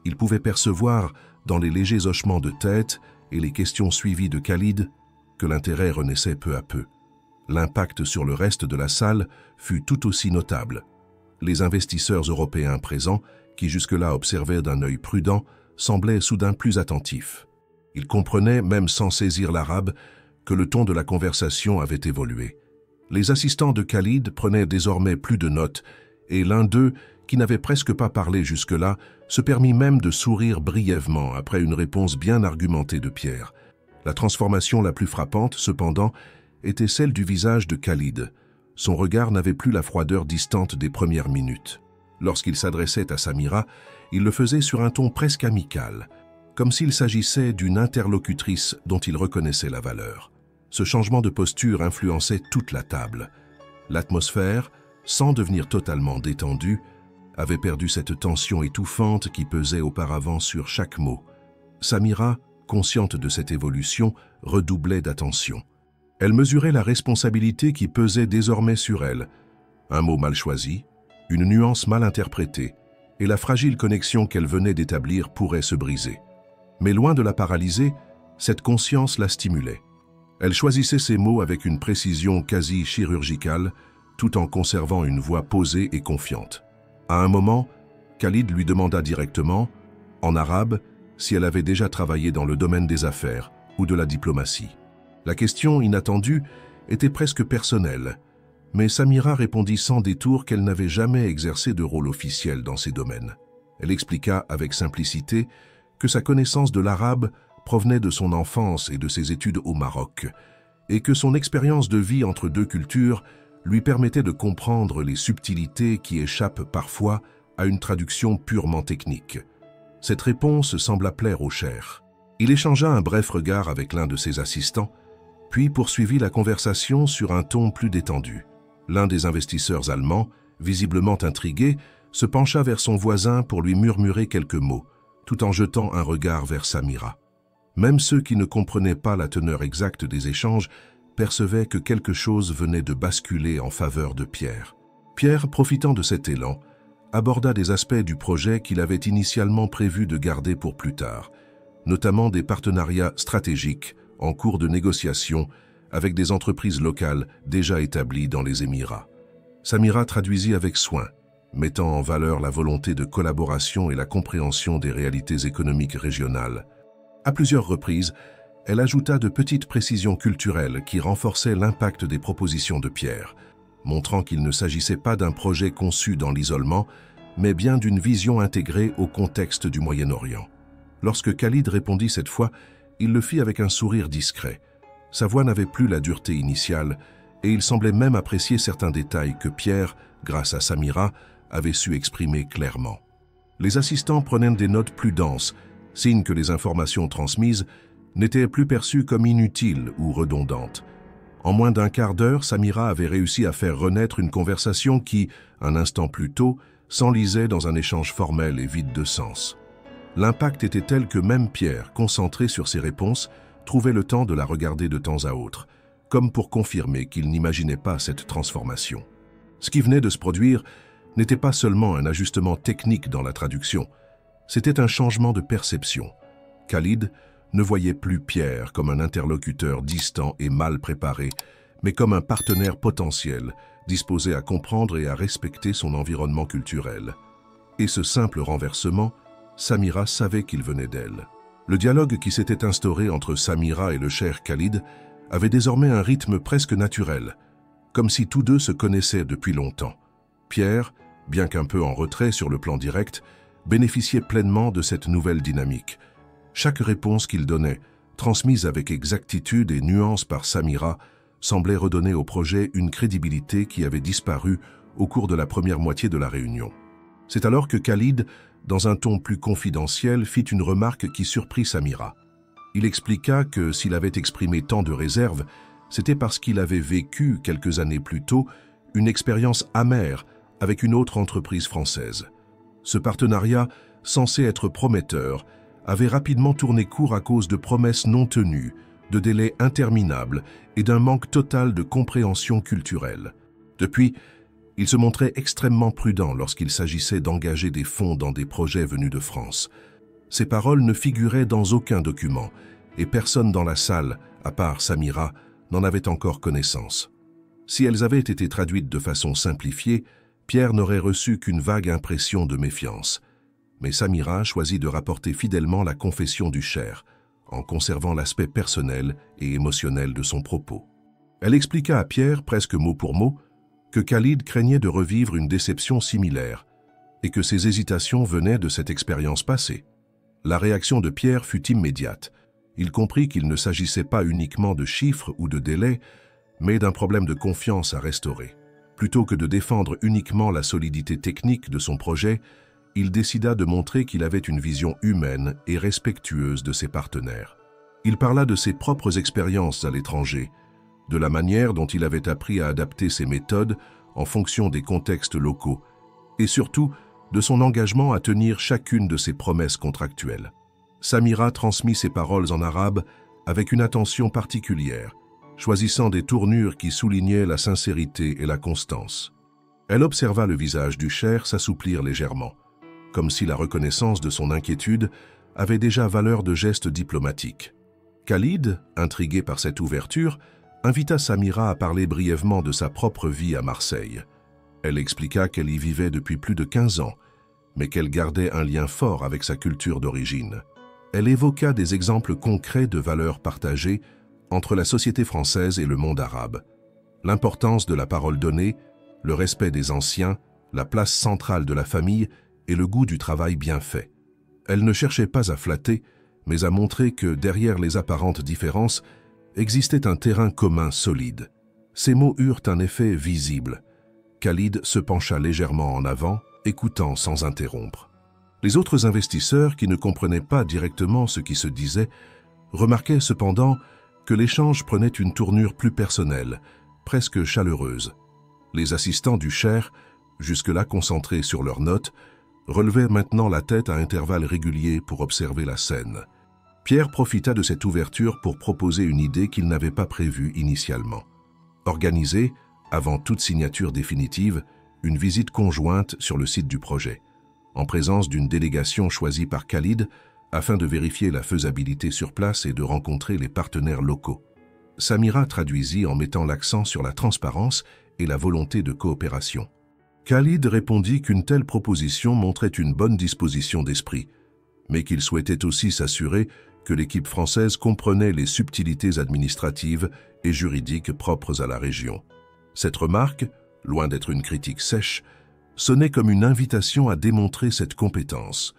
Il pouvait percevoir, dans les légers hochements de tête et les questions suivies de Khalid, que l'intérêt renaissait peu à peu. L'impact sur le reste de la salle fut tout aussi notable. Les investisseurs européens présents, qui jusque-là observaient d'un œil prudent, semblaient soudain plus attentifs. Ils comprenaient, même sans saisir l'arabe, que le ton de la conversation avait évolué. Les assistants de Khalid prenaient désormais plus de notes, et l'un d'eux, qui n'avait presque pas parlé jusque-là, se permit même de sourire brièvement après une réponse bien argumentée de Pierre. La transformation la plus frappante, cependant, était celle du visage de Khalid. Son regard n'avait plus la froideur distante des premières minutes. Lorsqu'il s'adressait à Samira, il le faisait sur un ton presque amical. comme s'il s'agissait d'une interlocutrice dont il reconnaissait la valeur. Ce changement de posture influençait toute la table. L'atmosphère, sans devenir totalement détendue, avait perdu cette tension étouffante qui pesait auparavant sur chaque mot. Samira, consciente de cette évolution, redoublait d'attention. Elle mesurait la responsabilité qui pesait désormais sur elle. Un mot mal choisi, une nuance mal interprétée, et la fragile connexion qu'elle venait d'établir pourrait se briser. Mais loin de la paralyser, cette conscience la stimulait. Elle choisissait ses mots avec une précision quasi chirurgicale, tout en conservant une voix posée et confiante. À un moment, Khalid lui demanda directement, en arabe, si elle avait déjà travaillé dans le domaine des affaires ou de la diplomatie. La question inattendue était presque personnelle, mais Samira répondit sans détour qu'elle n'avait jamais exercé de rôle officiel dans ces domaines. Elle expliqua avec simplicité que sa connaissance de l'arabe provenait de son enfance et de ses études au Maroc, et que son expérience de vie entre deux cultures lui permettait de comprendre les subtilités qui échappent parfois à une traduction purement technique. Cette réponse sembla plaire au cher. Il échangea un bref regard avec l'un de ses assistants, puis poursuivit la conversation sur un ton plus détendu. L'un des investisseurs allemands, visiblement intrigué, se pencha vers son voisin pour lui murmurer quelques mots, tout en jetant un regard vers Samira. Même ceux qui ne comprenaient pas la teneur exacte des échanges percevaient que quelque chose venait de basculer en faveur de Pierre. Pierre, profitant de cet élan, aborda des aspects du projet qu'il avait initialement prévu de garder pour plus tard, notamment des partenariats stratégiques en cours de négociation avec des entreprises locales déjà établies dans les Émirats. Samira traduisit avec soin, mettant en valeur la volonté de collaboration et la compréhension des réalités économiques régionales. À plusieurs reprises, elle ajouta de petites précisions culturelles qui renforçaient l'impact des propositions de Pierre, montrant qu'il ne s'agissait pas d'un projet conçu dans l'isolement, mais bien d'une vision intégrée au contexte du Moyen-Orient. Lorsque Khalid répondit cette fois, il le fit avec un sourire discret. Sa voix n'avait plus la dureté initiale, et il semblait même apprécier certains détails que Pierre, grâce à Samira, avait su exprimer clairement. Les assistants prenaient des notes plus denses, signe que les informations transmises n'étaient plus perçues comme inutiles ou redondantes. En moins d'un quart d'heure, Samira avait réussi à faire renaître une conversation qui, un instant plus tôt, s'enlisait dans un échange formel et vide de sens. L'impact était tel que même Pierre, concentré sur ses réponses, trouvait le temps de la regarder de temps à autre, comme pour confirmer qu'il n'imaginait pas cette transformation. Ce qui venait de se produire n'était pas seulement un ajustement technique dans la traduction, c'était un changement de perception. Khalid ne voyait plus Pierre comme un interlocuteur distant et mal préparé, mais comme un partenaire potentiel, disposé à comprendre et à respecter son environnement culturel. Et ce simple renversement, Samira savait qu'il venait d'elle. Le dialogue qui s'était instauré entre Samira et le cher Khalid avait désormais un rythme presque naturel, comme si tous deux se connaissaient depuis longtemps. Pierre, bien qu'un peu en retrait sur le plan direct, bénéficiait pleinement de cette nouvelle dynamique. Chaque réponse qu'il donnait, transmise avec exactitude et nuance par Samira, semblait redonner au projet une crédibilité qui avait disparu au cours de la première moitié de la réunion. C'est alors que Khalid, dans un ton plus confidentiel, fit une remarque qui surprit Samira. Il expliqua que s'il avait exprimé tant de réserves, c'était parce qu'il avait vécu, quelques années plus tôt, une expérience amère avec une autre entreprise française. Ce partenariat, censé être prometteur, avait rapidement tourné court à cause de promesses non tenues, de délais interminables et d'un manque total de compréhension culturelle. Depuis, il se montrait extrêmement prudent lorsqu'il s'agissait d'engager des fonds dans des projets venus de France. Ces paroles ne figuraient dans aucun document, et personne dans la salle, à part Samira, n'en avait encore connaissance. Si elles avaient été traduites de façon simplifiée, Pierre n'aurait reçu qu'une vague impression de méfiance. Mais Samira choisit de rapporter fidèlement la confession du cher, en conservant l'aspect personnel et émotionnel de son propos. Elle expliqua à Pierre, presque mot pour mot, que Khalid craignait de revivre une déception similaire, et que ses hésitations venaient de cette expérience passée. La réaction de Pierre fut immédiate. Il comprit qu'il ne s'agissait pas uniquement de chiffres ou de délais, mais d'un problème de confiance à restaurer. Plutôt que de défendre uniquement la solidité technique de son projet, il décida de montrer qu'il avait une vision humaine et respectueuse de ses partenaires. Il parla de ses propres expériences à l'étranger, de la manière dont il avait appris à adapter ses méthodes en fonction des contextes locaux, et surtout de son engagement à tenir chacune de ses promesses contractuelles. Samira transmit ses paroles en arabe avec une attention particulière, choisissant des tournures qui soulignaient la sincérité et la constance. Elle observa le visage du cheikh s'assouplir légèrement, comme si la reconnaissance de son inquiétude avait déjà valeur de geste diplomatique. Khalid, intrigué par cette ouverture, invita Samira à parler brièvement de sa propre vie à Marseille. Elle expliqua qu'elle y vivait depuis plus de 15 ans, mais qu'elle gardait un lien fort avec sa culture d'origine. Elle évoqua des exemples concrets de valeurs partagées entre la société française et le monde arabe. L'importance de la parole donnée, le respect des anciens, la place centrale de la famille et le goût du travail bien fait. Elle ne cherchait pas à flatter, mais à montrer que derrière les apparentes différences existait un terrain commun solide. Ces mots eurent un effet visible. Khalid se pencha légèrement en avant, écoutant sans interrompre. Les autres investisseurs, qui ne comprenaient pas directement ce qui se disait, remarquaient cependant que l'échange prenait une tournure plus personnelle, presque chaleureuse. Les assistants du cheikh, jusque-là concentrés sur leurs notes, relevaient maintenant la tête à intervalles réguliers pour observer la scène. Pierre profita de cette ouverture pour proposer une idée qu'il n'avait pas prévue initialement. Organiser, avant toute signature définitive, une visite conjointe sur le site du projet, en présence d'une délégation choisie par Khalid afin de vérifier la faisabilité sur place et de rencontrer les partenaires locaux. Samira traduisit en mettant l'accent sur la transparence et la volonté de coopération. Khalid répondit qu'une telle proposition montrait une bonne disposition d'esprit, mais qu'il souhaitait aussi s'assurer que l'équipe française comprenait les subtilités administratives et juridiques propres à la région. Cette remarque, loin d'être une critique sèche, sonnait comme une invitation à démontrer cette compétence.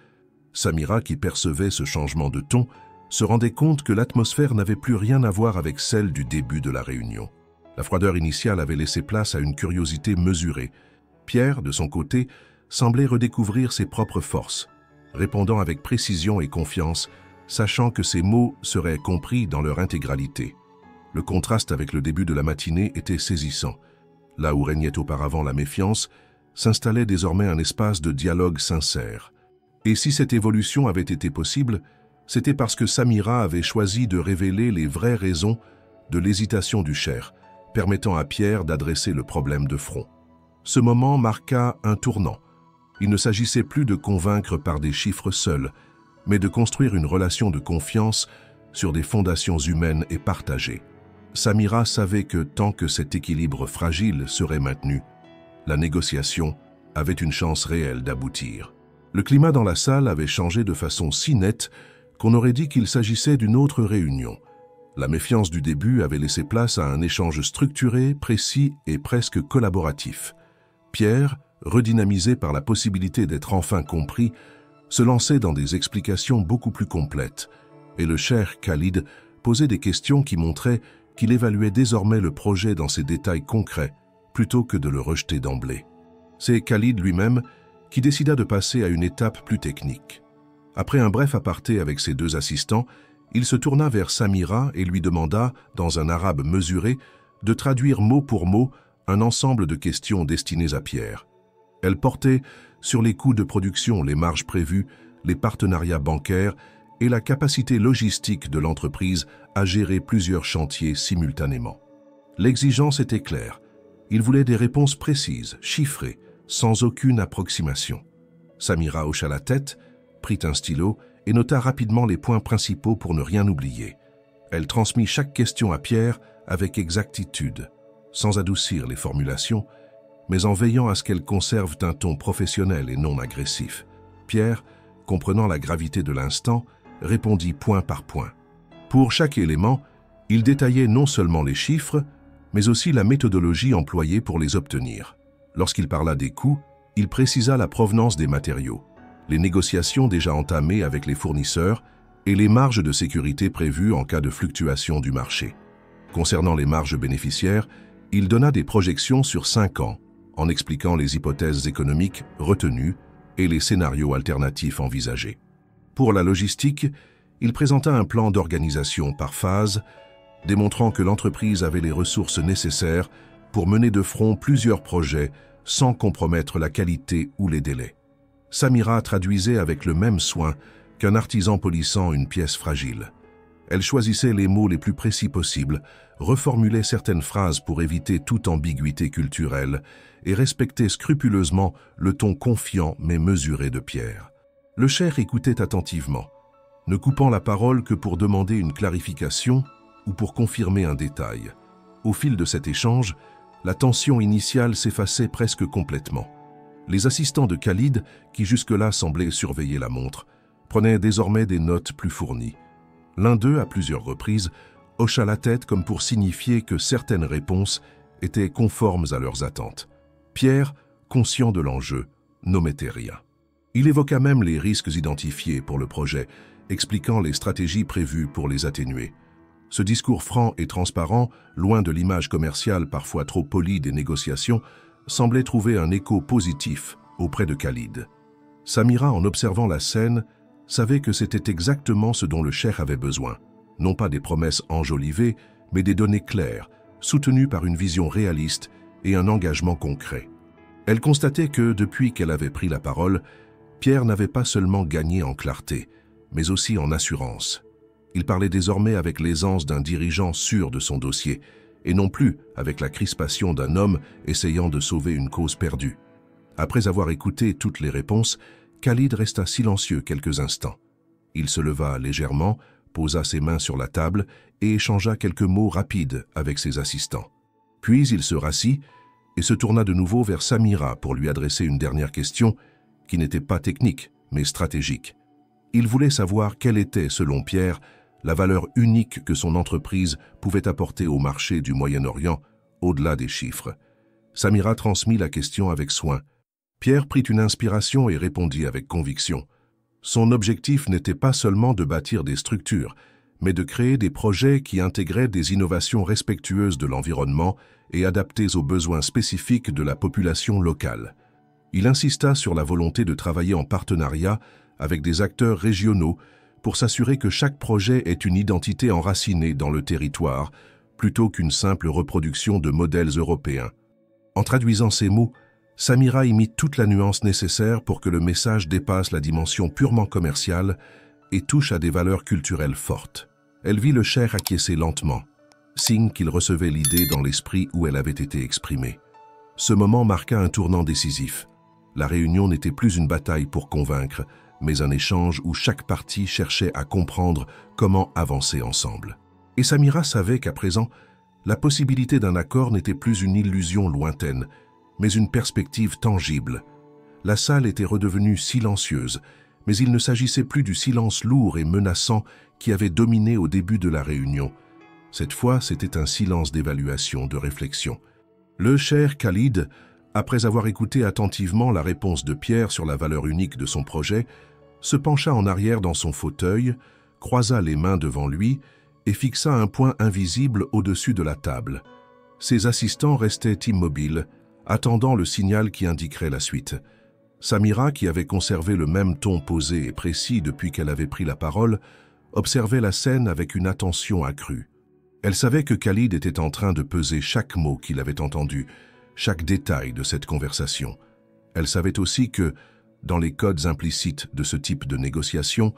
Samira, qui percevait ce changement de ton, se rendait compte que l'atmosphère n'avait plus rien à voir avec celle du début de la réunion. La froideur initiale avait laissé place à une curiosité mesurée. Pierre, de son côté, semblait redécouvrir ses propres forces, répondant avec précision et confiance, sachant que ses mots seraient compris dans leur intégralité. Le contraste avec le début de la matinée était saisissant. Là où régnait auparavant la méfiance, s'installait désormais un espace de dialogue sincère. Et si cette évolution avait été possible, c'était parce que Samira avait choisi de révéler les vraies raisons de l'hésitation du cheikh, permettant à Pierre d'adresser le problème de front. Ce moment marqua un tournant. Il ne s'agissait plus de convaincre par des chiffres seuls, mais de construire une relation de confiance sur des fondations humaines et partagées. Samira savait que tant que cet équilibre fragile serait maintenu, la négociation avait une chance réelle d'aboutir. Le climat dans la salle avait changé de façon si nette qu'on aurait dit qu'il s'agissait d'une autre réunion. La méfiance du début avait laissé place à un échange structuré, précis et presque collaboratif. Pierre, redynamisé par la possibilité d'être enfin compris, se lançait dans des explications beaucoup plus complètes, et le cheikh Khalid posait des questions qui montraient qu'il évaluait désormais le projet dans ses détails concrets, plutôt que de le rejeter d'emblée. C'est Khalid lui-même qui décida de passer à une étape plus technique. Après un bref aparté avec ses deux assistants, il se tourna vers Samira et lui demanda, dans un arabe mesuré, de traduire mot pour mot un ensemble de questions destinées à Pierre. Elles portaient sur les coûts de production, les marges prévues, les partenariats bancaires et la capacité logistique de l'entreprise à gérer plusieurs chantiers simultanément. L'exigence était claire. Il voulait des réponses précises, chiffrées, sans aucune approximation. Samira hocha la tête, prit un stylo et nota rapidement les points principaux pour ne rien oublier. Elle transmit chaque question à Pierre avec exactitude, sans adoucir les formulations, mais en veillant à ce qu'elles conservent un ton professionnel et non agressif. Pierre, comprenant la gravité de l'instant, répondit point par point. Pour chaque élément, il détaillait non seulement les chiffres, mais aussi la méthodologie employée pour les obtenir. Lorsqu'il parla des coûts, il précisa la provenance des matériaux, les négociations déjà entamées avec les fournisseurs et les marges de sécurité prévues en cas de fluctuation du marché. Concernant les marges bénéficiaires, il donna des projections sur 5 ans, en expliquant les hypothèses économiques retenues et les scénarios alternatifs envisagés. Pour la logistique, il présenta un plan d'organisation par phase, démontrant que l'entreprise avait les ressources nécessaires pour mener de front plusieurs projets sans compromettre la qualité ou les délais. Samira traduisait avec le même soin qu'un artisan polissant une pièce fragile. Elle choisissait les mots les plus précis possibles, reformulait certaines phrases pour éviter toute ambiguïté culturelle et respectait scrupuleusement le ton confiant mais mesuré de Pierre. Le cheikh écoutait attentivement, ne coupant la parole que pour demander une clarification ou pour confirmer un détail. Au fil de cet échange, la tension initiale s'effaçait presque complètement. Les assistants de Khalid, qui jusque-là semblaient surveiller la montre, prenaient désormais des notes plus fournies. L'un d'eux, à plusieurs reprises, hocha la tête comme pour signifier que certaines réponses étaient conformes à leurs attentes. Pierre, conscient de l'enjeu, n'omettait rien. Il évoqua même les risques identifiés pour le projet, expliquant les stratégies prévues pour les atténuer. Ce discours franc et transparent, loin de l'image commerciale parfois trop polie des négociations, semblait trouver un écho positif auprès de Khalid. Samira, en observant la scène, savait que c'était exactement ce dont le cheikh avait besoin. Non pas des promesses enjolivées, mais des données claires, soutenues par une vision réaliste et un engagement concret. Elle constatait que, depuis qu'elle avait pris la parole, Pierre n'avait pas seulement gagné en clarté, mais aussi en assurance. Il parlait désormais avec l'aisance d'un dirigeant sûr de son dossier, et non plus avec la crispation d'un homme essayant de sauver une cause perdue. Après avoir écouté toutes les réponses, Khalid resta silencieux quelques instants. Il se leva légèrement, posa ses mains sur la table et échangea quelques mots rapides avec ses assistants. Puis il se rassit et se tourna de nouveau vers Samira pour lui adresser une dernière question qui n'était pas technique, mais stratégique. Il voulait savoir quelle était, selon Pierre, la valeur unique que son entreprise pouvait apporter au marché du Moyen-Orient, au-delà des chiffres. Samira transmit la question avec soin. Pierre prit une inspiration et répondit avec conviction. Son objectif n'était pas seulement de bâtir des structures, mais de créer des projets qui intégraient des innovations respectueuses de l'environnement et adaptées aux besoins spécifiques de la population locale. Il insista sur la volonté de travailler en partenariat avec des acteurs régionaux pour s'assurer que chaque projet ait une identité enracinée dans le territoire, plutôt qu'une simple reproduction de modèles européens. En traduisant ces mots, Samira y mit toute la nuance nécessaire pour que le message dépasse la dimension purement commerciale et touche à des valeurs culturelles fortes. Elle vit le cheikh acquiescer lentement, signe qu'il recevait l'idée dans l'esprit où elle avait été exprimée. Ce moment marqua un tournant décisif. La réunion n'était plus une bataille pour convaincre, mais un échange où chaque partie cherchait à comprendre comment avancer ensemble. Et Samira savait qu'à présent, la possibilité d'un accord n'était plus une illusion lointaine, mais une perspective tangible. La salle était redevenue silencieuse, mais il ne s'agissait plus du silence lourd et menaçant qui avait dominé au début de la réunion. Cette fois, c'était un silence d'évaluation, de réflexion. Le cheikh Khalid, après avoir écouté attentivement la réponse de Pierre sur la valeur unique de son projet, se pencha en arrière dans son fauteuil, croisa les mains devant lui et fixa un point invisible au-dessus de la table. Ses assistants restaient immobiles, attendant le signal qui indiquerait la suite. Samira, qui avait conservé le même ton posé et précis depuis qu'elle avait pris la parole, observait la scène avec une attention accrue. Elle savait que Khalid était en train de peser chaque mot qu'il avait entendu, chaque détail de cette conversation. Elle savait aussi que, dans les codes implicites de ce type de négociation,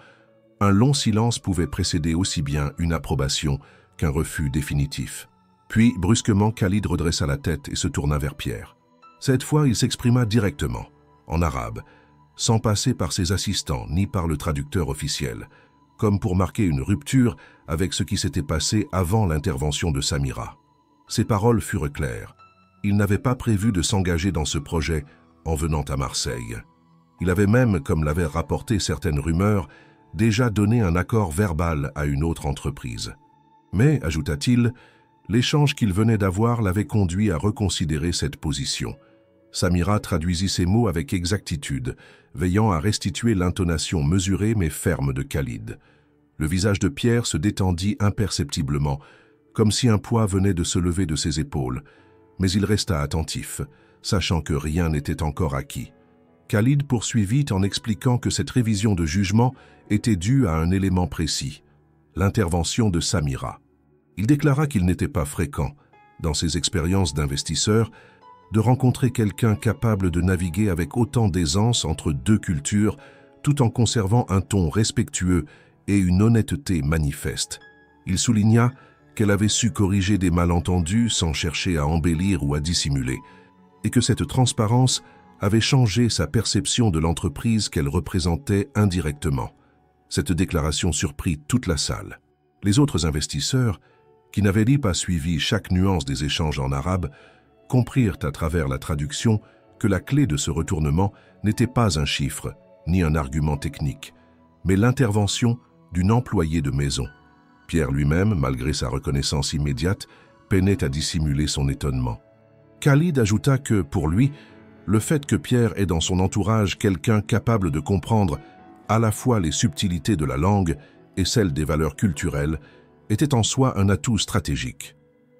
un long silence pouvait précéder aussi bien une approbation qu'un refus définitif. Puis, brusquement, Khalid redressa la tête et se tourna vers Pierre. Cette fois, il s'exprima directement, en arabe, sans passer par ses assistants ni par le traducteur officiel, comme pour marquer une rupture avec ce qui s'était passé avant l'intervention de Samira. Ses paroles furent claires. Il n'avait pas prévu de s'engager dans ce projet en venant à Marseille. Il avait même, comme l'avaient rapporté certaines rumeurs, déjà donné un accord verbal à une autre entreprise. Mais, ajouta-t-il, l'échange qu'il venait d'avoir l'avait conduit à reconsidérer cette position. Samira traduisit ces mots avec exactitude, veillant à restituer l'intonation mesurée mais ferme de Khalid. Le visage de Pierre se détendit imperceptiblement, comme si un poids venait de se lever de ses épaules, mais il resta attentif, sachant que rien n'était encore acquis. Khalid poursuivit en expliquant que cette révision de jugement était due à un élément précis, l'intervention de Samira. Il déclara qu'il n'était pas fréquent, dans ses expériences d'investisseur, de rencontrer quelqu'un capable de naviguer avec autant d'aisance entre deux cultures, tout en conservant un ton respectueux et une honnêteté manifeste. Il souligna qu'elle avait su corriger des malentendus sans chercher à embellir ou à dissimuler, et que cette transparence avait changé sa perception de l'entreprise qu'elle représentait indirectement. Cette déclaration surprit toute la salle. Les autres investisseurs, qui n'avaient pas suivi chaque nuance des échanges en arabe, comprirent à travers la traduction que la clé de ce retournement n'était pas un chiffre, ni un argument technique, mais l'intervention d'une employée de maison. Pierre lui-même, malgré sa reconnaissance immédiate, peinait à dissimuler son étonnement. Khalid ajouta que, pour lui, le fait que Pierre ait dans son entourage quelqu'un capable de comprendre à la fois les subtilités de la langue et celles des valeurs culturelles était en soi un atout stratégique.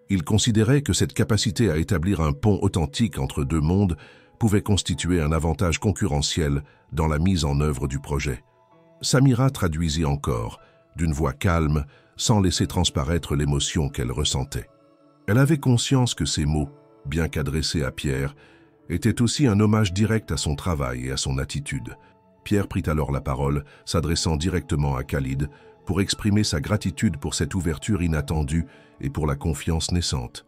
Il considérait que cette capacité à établir un pont authentique entre deux mondes pouvait constituer un avantage concurrentiel dans la mise en œuvre du projet. Samira traduisit encore, d'une voix calme, sans laisser transparaître l'émotion qu'elle ressentait. Elle avait conscience que ces mots, bien qu'adressés à Pierre, étaient aussi un hommage direct à son travail et à son attitude. Pierre prit alors la parole, s'adressant directement à Khalid, pour exprimer sa gratitude pour cette ouverture inattendue et pour la confiance naissante.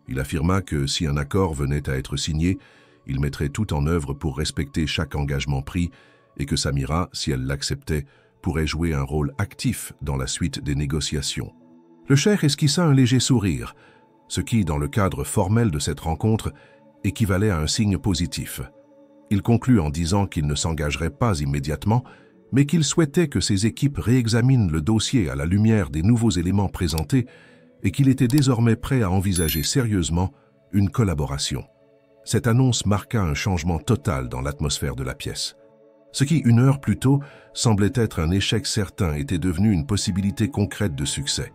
Il affirma que si un accord venait à être signé, il mettrait tout en œuvre pour respecter chaque engagement pris et que Samira, si elle l'acceptait, pourrait jouer un rôle actif dans la suite des négociations. Le cheikh esquissa un léger sourire, ce qui, dans le cadre formel de cette rencontre, équivalait à un signe positif. Il conclut en disant qu'il ne s'engagerait pas immédiatement, mais qu'il souhaitait que ses équipes réexaminent le dossier à la lumière des nouveaux éléments présentés et qu'il était désormais prêt à envisager sérieusement une collaboration. Cette annonce marqua un changement total dans l'atmosphère de la pièce. Ce qui, une heure plus tôt, semblait être un échec certain était devenu une possibilité concrète de succès.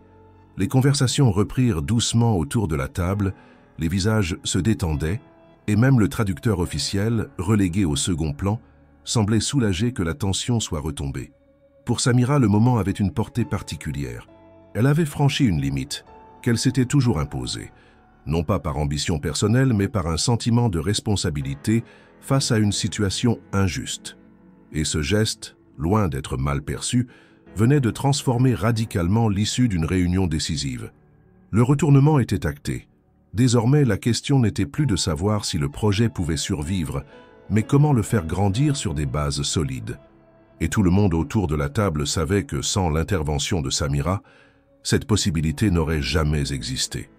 Les conversations reprirent doucement autour de la table, les visages se détendaient, et même le traducteur officiel, relégué au second plan, semblait soulagé que la tension soit retombée. Pour Samira, le moment avait une portée particulière. Elle avait franchi une limite, qu'elle s'était toujours imposée, non pas par ambition personnelle, mais par un sentiment de responsabilité face à une situation injuste. Et ce geste, loin d'être mal perçu, venait de transformer radicalement l'issue d'une réunion décisive. Le retournement était acté. Désormais, la question n'était plus de savoir si le projet pouvait survivre, mais comment le faire grandir sur des bases solides. Et tout le monde autour de la table savait que sans l'intervention de Samira, cette possibilité n'aurait jamais existé.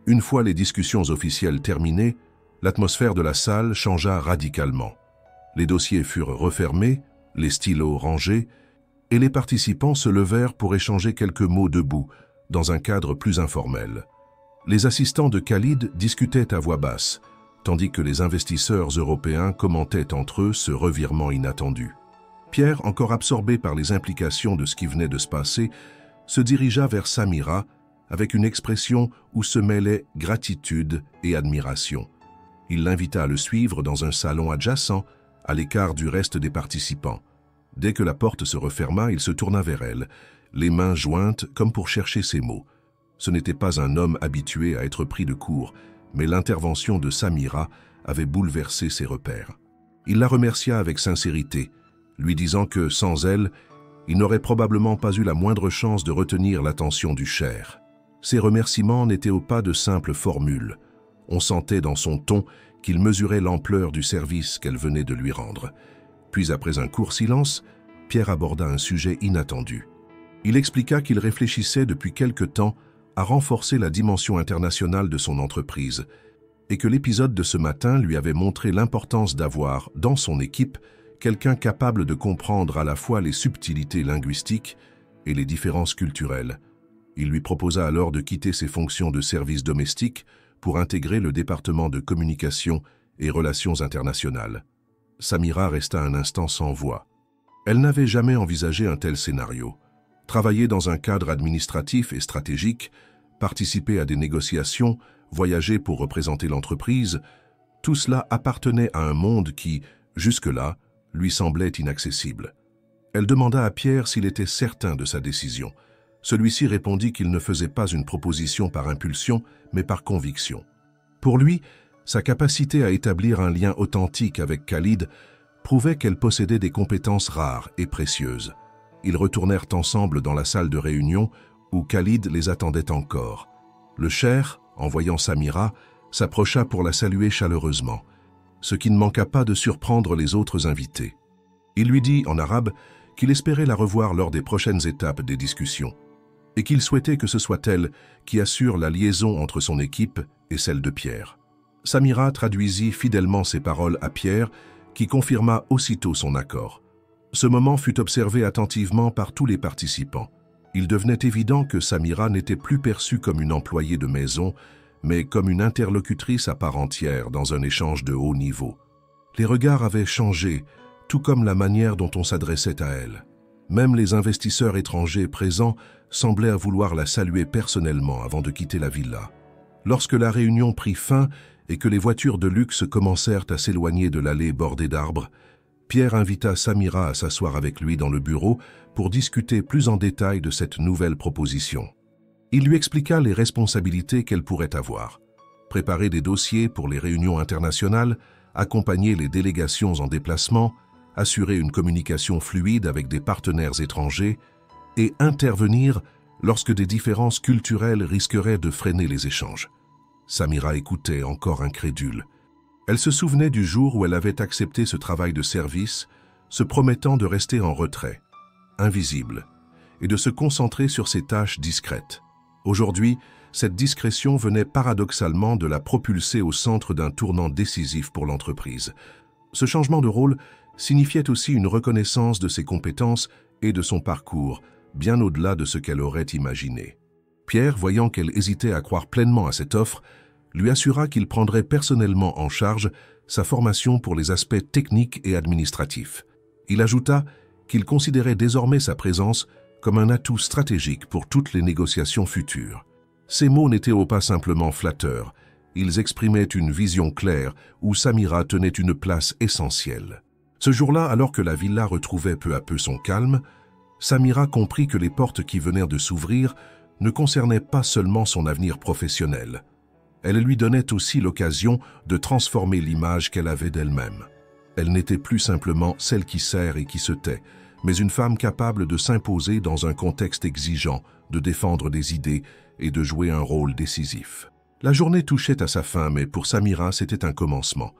Une fois les discussions officielles terminées, l'atmosphère de la salle changea radicalement. Les dossiers furent refermés, les stylos rangés, et les participants se levèrent pour échanger quelques mots debout, dans un cadre plus informel. Les assistants de Khalid discutaient à voix basse, tandis que les investisseurs européens commentaient entre eux ce revirement inattendu. Pierre, encore absorbé par les implications de ce qui venait de se passer, se dirigea vers Samira avec une expression où se mêlaient gratitude et admiration. Il l'invita à le suivre dans un salon adjacent, à l'écart du reste des participants. Dès que la porte se referma, il se tourna vers elle, les mains jointes comme pour chercher ses mots. Ce n'était pas un homme habitué à être pris de court, mais l'intervention de Samira avait bouleversé ses repères. Il la remercia avec sincérité, lui disant que, sans elle, il n'aurait probablement pas eu la moindre chance de retenir l'attention du cheikh. Ses remerciements n'étaient pas de simples formules. On sentait dans son ton qu'il mesurait l'ampleur du service qu'elle venait de lui rendre. Puis, après un court silence, Pierre aborda un sujet inattendu. Il expliqua qu'il réfléchissait depuis quelque temps à renforcer la dimension internationale de son entreprise et que l'épisode de ce matin lui avait montré l'importance d'avoir, dans son équipe, quelqu'un capable de comprendre à la fois les subtilités linguistiques et les différences culturelles. Il lui proposa alors de quitter ses fonctions de service domestique pour intégrer le département de communication et relations internationales. Samira resta un instant sans voix. Elle n'avait jamais envisagé un tel scénario. Travailler dans un cadre administratif et stratégique, participer à des négociations, voyager pour représenter l'entreprise, tout cela appartenait à un monde qui, jusque-là, lui semblait inaccessible. Elle demanda à Pierre s'il était certain de sa décision. Celui-ci répondit qu'il ne faisait pas une proposition par impulsion, mais par conviction. Pour lui, sa capacité à établir un lien authentique avec Khalid prouvait qu'elle possédait des compétences rares et précieuses. Ils retournèrent ensemble dans la salle de réunion où Khalid les attendait encore. Le cheikh, en voyant Samira, s'approcha pour la saluer chaleureusement, ce qui ne manqua pas de surprendre les autres invités. Il lui dit en arabe qu'il espérait la revoir lors des prochaines étapes des discussions et qu'il souhaitait que ce soit elle qui assure la liaison entre son équipe et celle de Pierre. Samira traduisit fidèlement ses paroles à Pierre, qui confirma aussitôt son accord. Ce moment fut observé attentivement par tous les participants. Il devenait évident que Samira n'était plus perçue comme une employée de maison, mais comme une interlocutrice à part entière dans un échange de haut niveau. Les regards avaient changé, tout comme la manière dont on s'adressait à elle. Même les investisseurs étrangers présents semblaient vouloir la saluer personnellement avant de quitter la villa. Lorsque la réunion prit fin et que les voitures de luxe commencèrent à s'éloigner de l'allée bordée d'arbres, Pierre invita Samira à s'asseoir avec lui dans le bureau pour discuter plus en détail de cette nouvelle proposition. Il lui expliqua les responsabilités qu'elle pourrait avoir: préparer des dossiers pour les réunions internationales, accompagner les délégations en déplacement, assurer une communication fluide avec des partenaires étrangers et intervenir lorsque des différences culturelles risqueraient de freiner les échanges. Samira écoutait, encore incrédule. Elle se souvenait du jour où elle avait accepté ce travail de service, se promettant de rester en retrait, invisible, et de se concentrer sur ses tâches discrètes. Aujourd'hui, cette discrétion venait paradoxalement de la propulser au centre d'un tournant décisif pour l'entreprise. Ce changement de rôle signifiait aussi une reconnaissance de ses compétences et de son parcours, bien au-delà de ce qu'elle aurait imaginé. Pierre, voyant qu'elle hésitait à croire pleinement à cette offre, lui assura qu'il prendrait personnellement en charge sa formation pour les aspects techniques et administratifs. Il ajouta qu'il considérait désormais sa présence comme un atout stratégique pour toutes les négociations futures. Ces mots n'étaient pas simplement flatteurs, ils exprimaient une vision claire où Samira tenait une place essentielle. Ce jour-là, alors que la villa retrouvait peu à peu son calme, Samira comprit que les portes qui venaient de s'ouvrir ne concernaient pas seulement son avenir professionnel. Elles lui donnaient aussi l'occasion de transformer l'image qu'elle avait d'elle-même. Elle n'était plus simplement celle qui sert et qui se tait, mais une femme capable de s'imposer dans un contexte exigeant, de défendre des idées et de jouer un rôle décisif. La journée touchait à sa fin, mais pour Samira, c'était un commencement.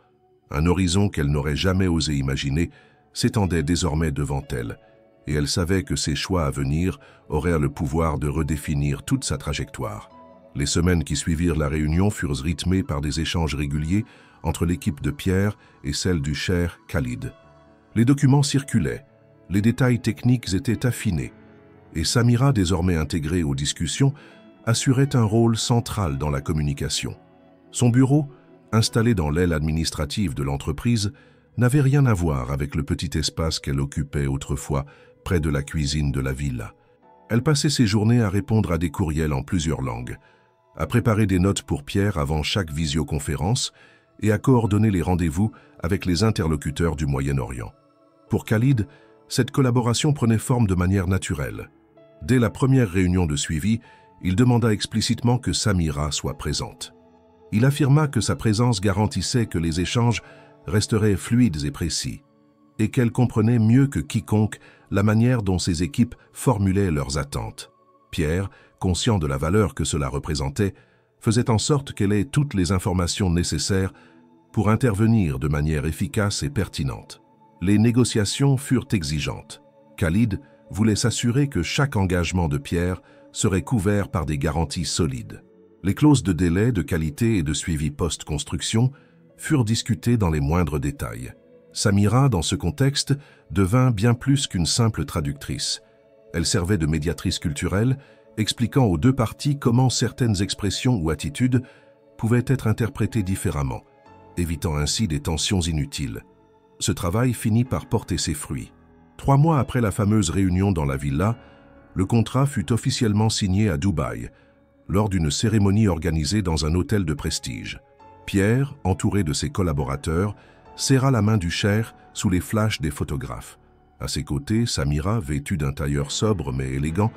Un horizon qu'elle n'aurait jamais osé imaginer s'étendait désormais devant elle, et elle savait que ses choix à venir auraient le pouvoir de redéfinir toute sa trajectoire. Les semaines qui suivirent la réunion furent rythmées par des échanges réguliers entre l'équipe de Pierre et celle du cheikh Khalid. Les documents circulaient, les détails techniques étaient affinés, et Samira, désormais intégrée aux discussions, assurait un rôle central dans la communication. Son bureau, installé dans l'aile administrative de l'entreprise, n'avait rien à voir avec le petit espace qu'elle occupait autrefois près de la cuisine de la villa. Elle passait ses journées à répondre à des courriels en plusieurs langues, à préparer des notes pour Pierre avant chaque visioconférence et à coordonner les rendez-vous avec les interlocuteurs du Moyen-Orient. Pour Khalid, cette collaboration prenait forme de manière naturelle. Dès la première réunion de suivi, il demanda explicitement que Samira soit présente. Il affirma que sa présence garantissait que les échanges resteraient fluides et précis, et qu'elle comprenait mieux que quiconque la manière dont ses équipes formulaient leurs attentes. Pierre, conscient de la valeur que cela représentait, faisait en sorte qu'elle ait toutes les informations nécessaires pour intervenir de manière efficace et pertinente. Les négociations furent exigeantes. Khalid voulait s'assurer que chaque engagement de Pierre serait couvert par des garanties solides. Les clauses de délai, de qualité et de suivi post-construction furent discutées dans les moindres détails. Samira, dans ce contexte, devint bien plus qu'une simple traductrice. Elle servait de médiatrice culturelle, expliquant aux deux parties comment certaines expressions ou attitudes pouvaient être interprétées différemment, évitant ainsi des tensions inutiles. Ce travail finit par porter ses fruits. 3 mois après la fameuse réunion dans la villa, le contrat fut officiellement signé à Dubaï, lors d'une cérémonie organisée dans un hôtel de prestige. Pierre, entouré de ses collaborateurs, serra la main du Cher sous les flashs des photographes. À ses côtés, Samira, vêtue d'un tailleur sobre mais élégant,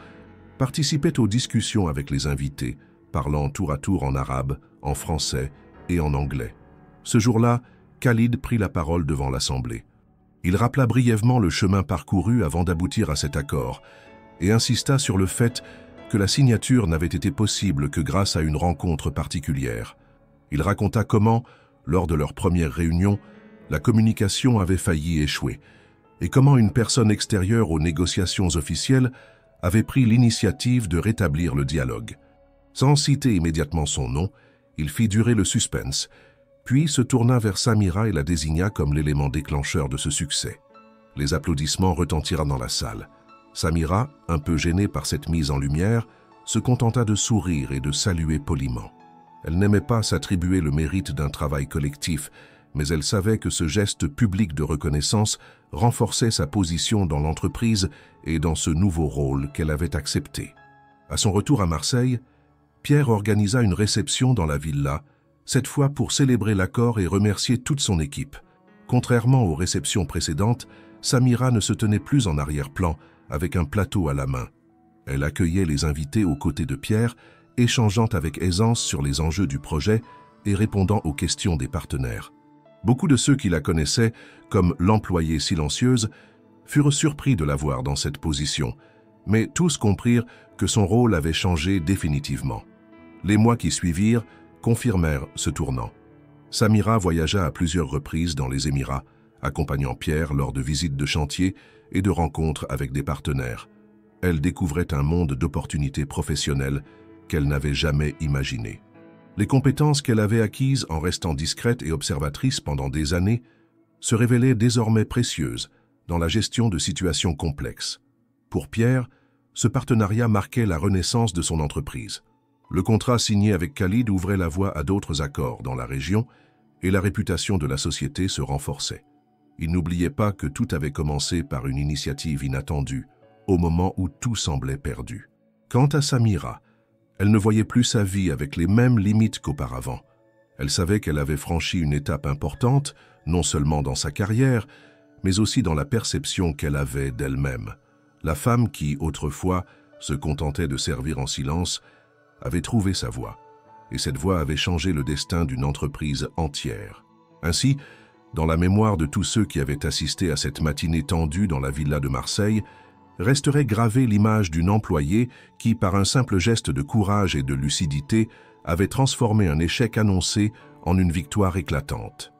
participait aux discussions avec les invités, parlant tour à tour en arabe, en français et en anglais. Ce jour-là, Khalid prit la parole devant l'Assemblée. Il rappela brièvement le chemin parcouru avant d'aboutir à cet accord et insista sur le fait que la signature n'avait été possible que grâce à une rencontre particulière. Il raconta comment, lors de leur première réunion, la communication avait failli échouer et comment une personne extérieure aux négociations officielles avait pris l'initiative de rétablir le dialogue. Sans citer immédiatement son nom, il fit durer le suspense, puis se tourna vers Samira et la désigna comme l'élément déclencheur de ce succès. Les applaudissements retentirent dans la salle. Samira, un peu gênée par cette mise en lumière, se contenta de sourire et de saluer poliment. Elle n'aimait pas s'attribuer le mérite d'un travail collectif, mais elle savait que ce geste public de reconnaissance renforçait sa position dans l'entreprise et dans ce nouveau rôle qu'elle avait accepté. À son retour à Marseille, Pierre organisa une réception dans la villa, cette fois pour célébrer l'accord et remercier toute son équipe. Contrairement aux réceptions précédentes, Samira ne se tenait plus en arrière-plan, avec un plateau à la main. Elle accueillait les invités aux côtés de Pierre, échangeant avec aisance sur les enjeux du projet et répondant aux questions des partenaires. Beaucoup de ceux qui la connaissaient, comme l'employée silencieuse, furent surpris de la voir dans cette position, mais tous comprirent que son rôle avait changé définitivement. Les mois qui suivirent confirmèrent ce tournant. Samira voyagea à plusieurs reprises dans les Émirats, accompagnant Pierre lors de visites de chantier et de rencontres avec des partenaires. Elle découvrait un monde d'opportunités professionnelles qu'elle n'avait jamais imaginé. Les compétences qu'elle avait acquises en restant discrète et observatrice pendant des années se révélaient désormais précieuses dans la gestion de situations complexes. Pour Pierre, ce partenariat marquait la renaissance de son entreprise. Le contrat signé avec Khalid ouvrait la voie à d'autres accords dans la région et la réputation de la société se renforçait. Il n'oubliait pas que tout avait commencé par une initiative inattendue, au moment où tout semblait perdu. Quant à Samira, elle ne voyait plus sa vie avec les mêmes limites qu'auparavant. Elle savait qu'elle avait franchi une étape importante, non seulement dans sa carrière, mais aussi dans la perception qu'elle avait d'elle-même. La femme qui, autrefois, se contentait de servir en silence, avait trouvé sa voie, et cette voie avait changé le destin d'une entreprise entière. Ainsi, dans la mémoire de tous ceux qui avaient assisté à cette matinée tendue dans la villa de Marseille, resterait gravée l'image d'une employée qui, par un simple geste de courage et de lucidité, avait transformé un échec annoncé en une victoire éclatante.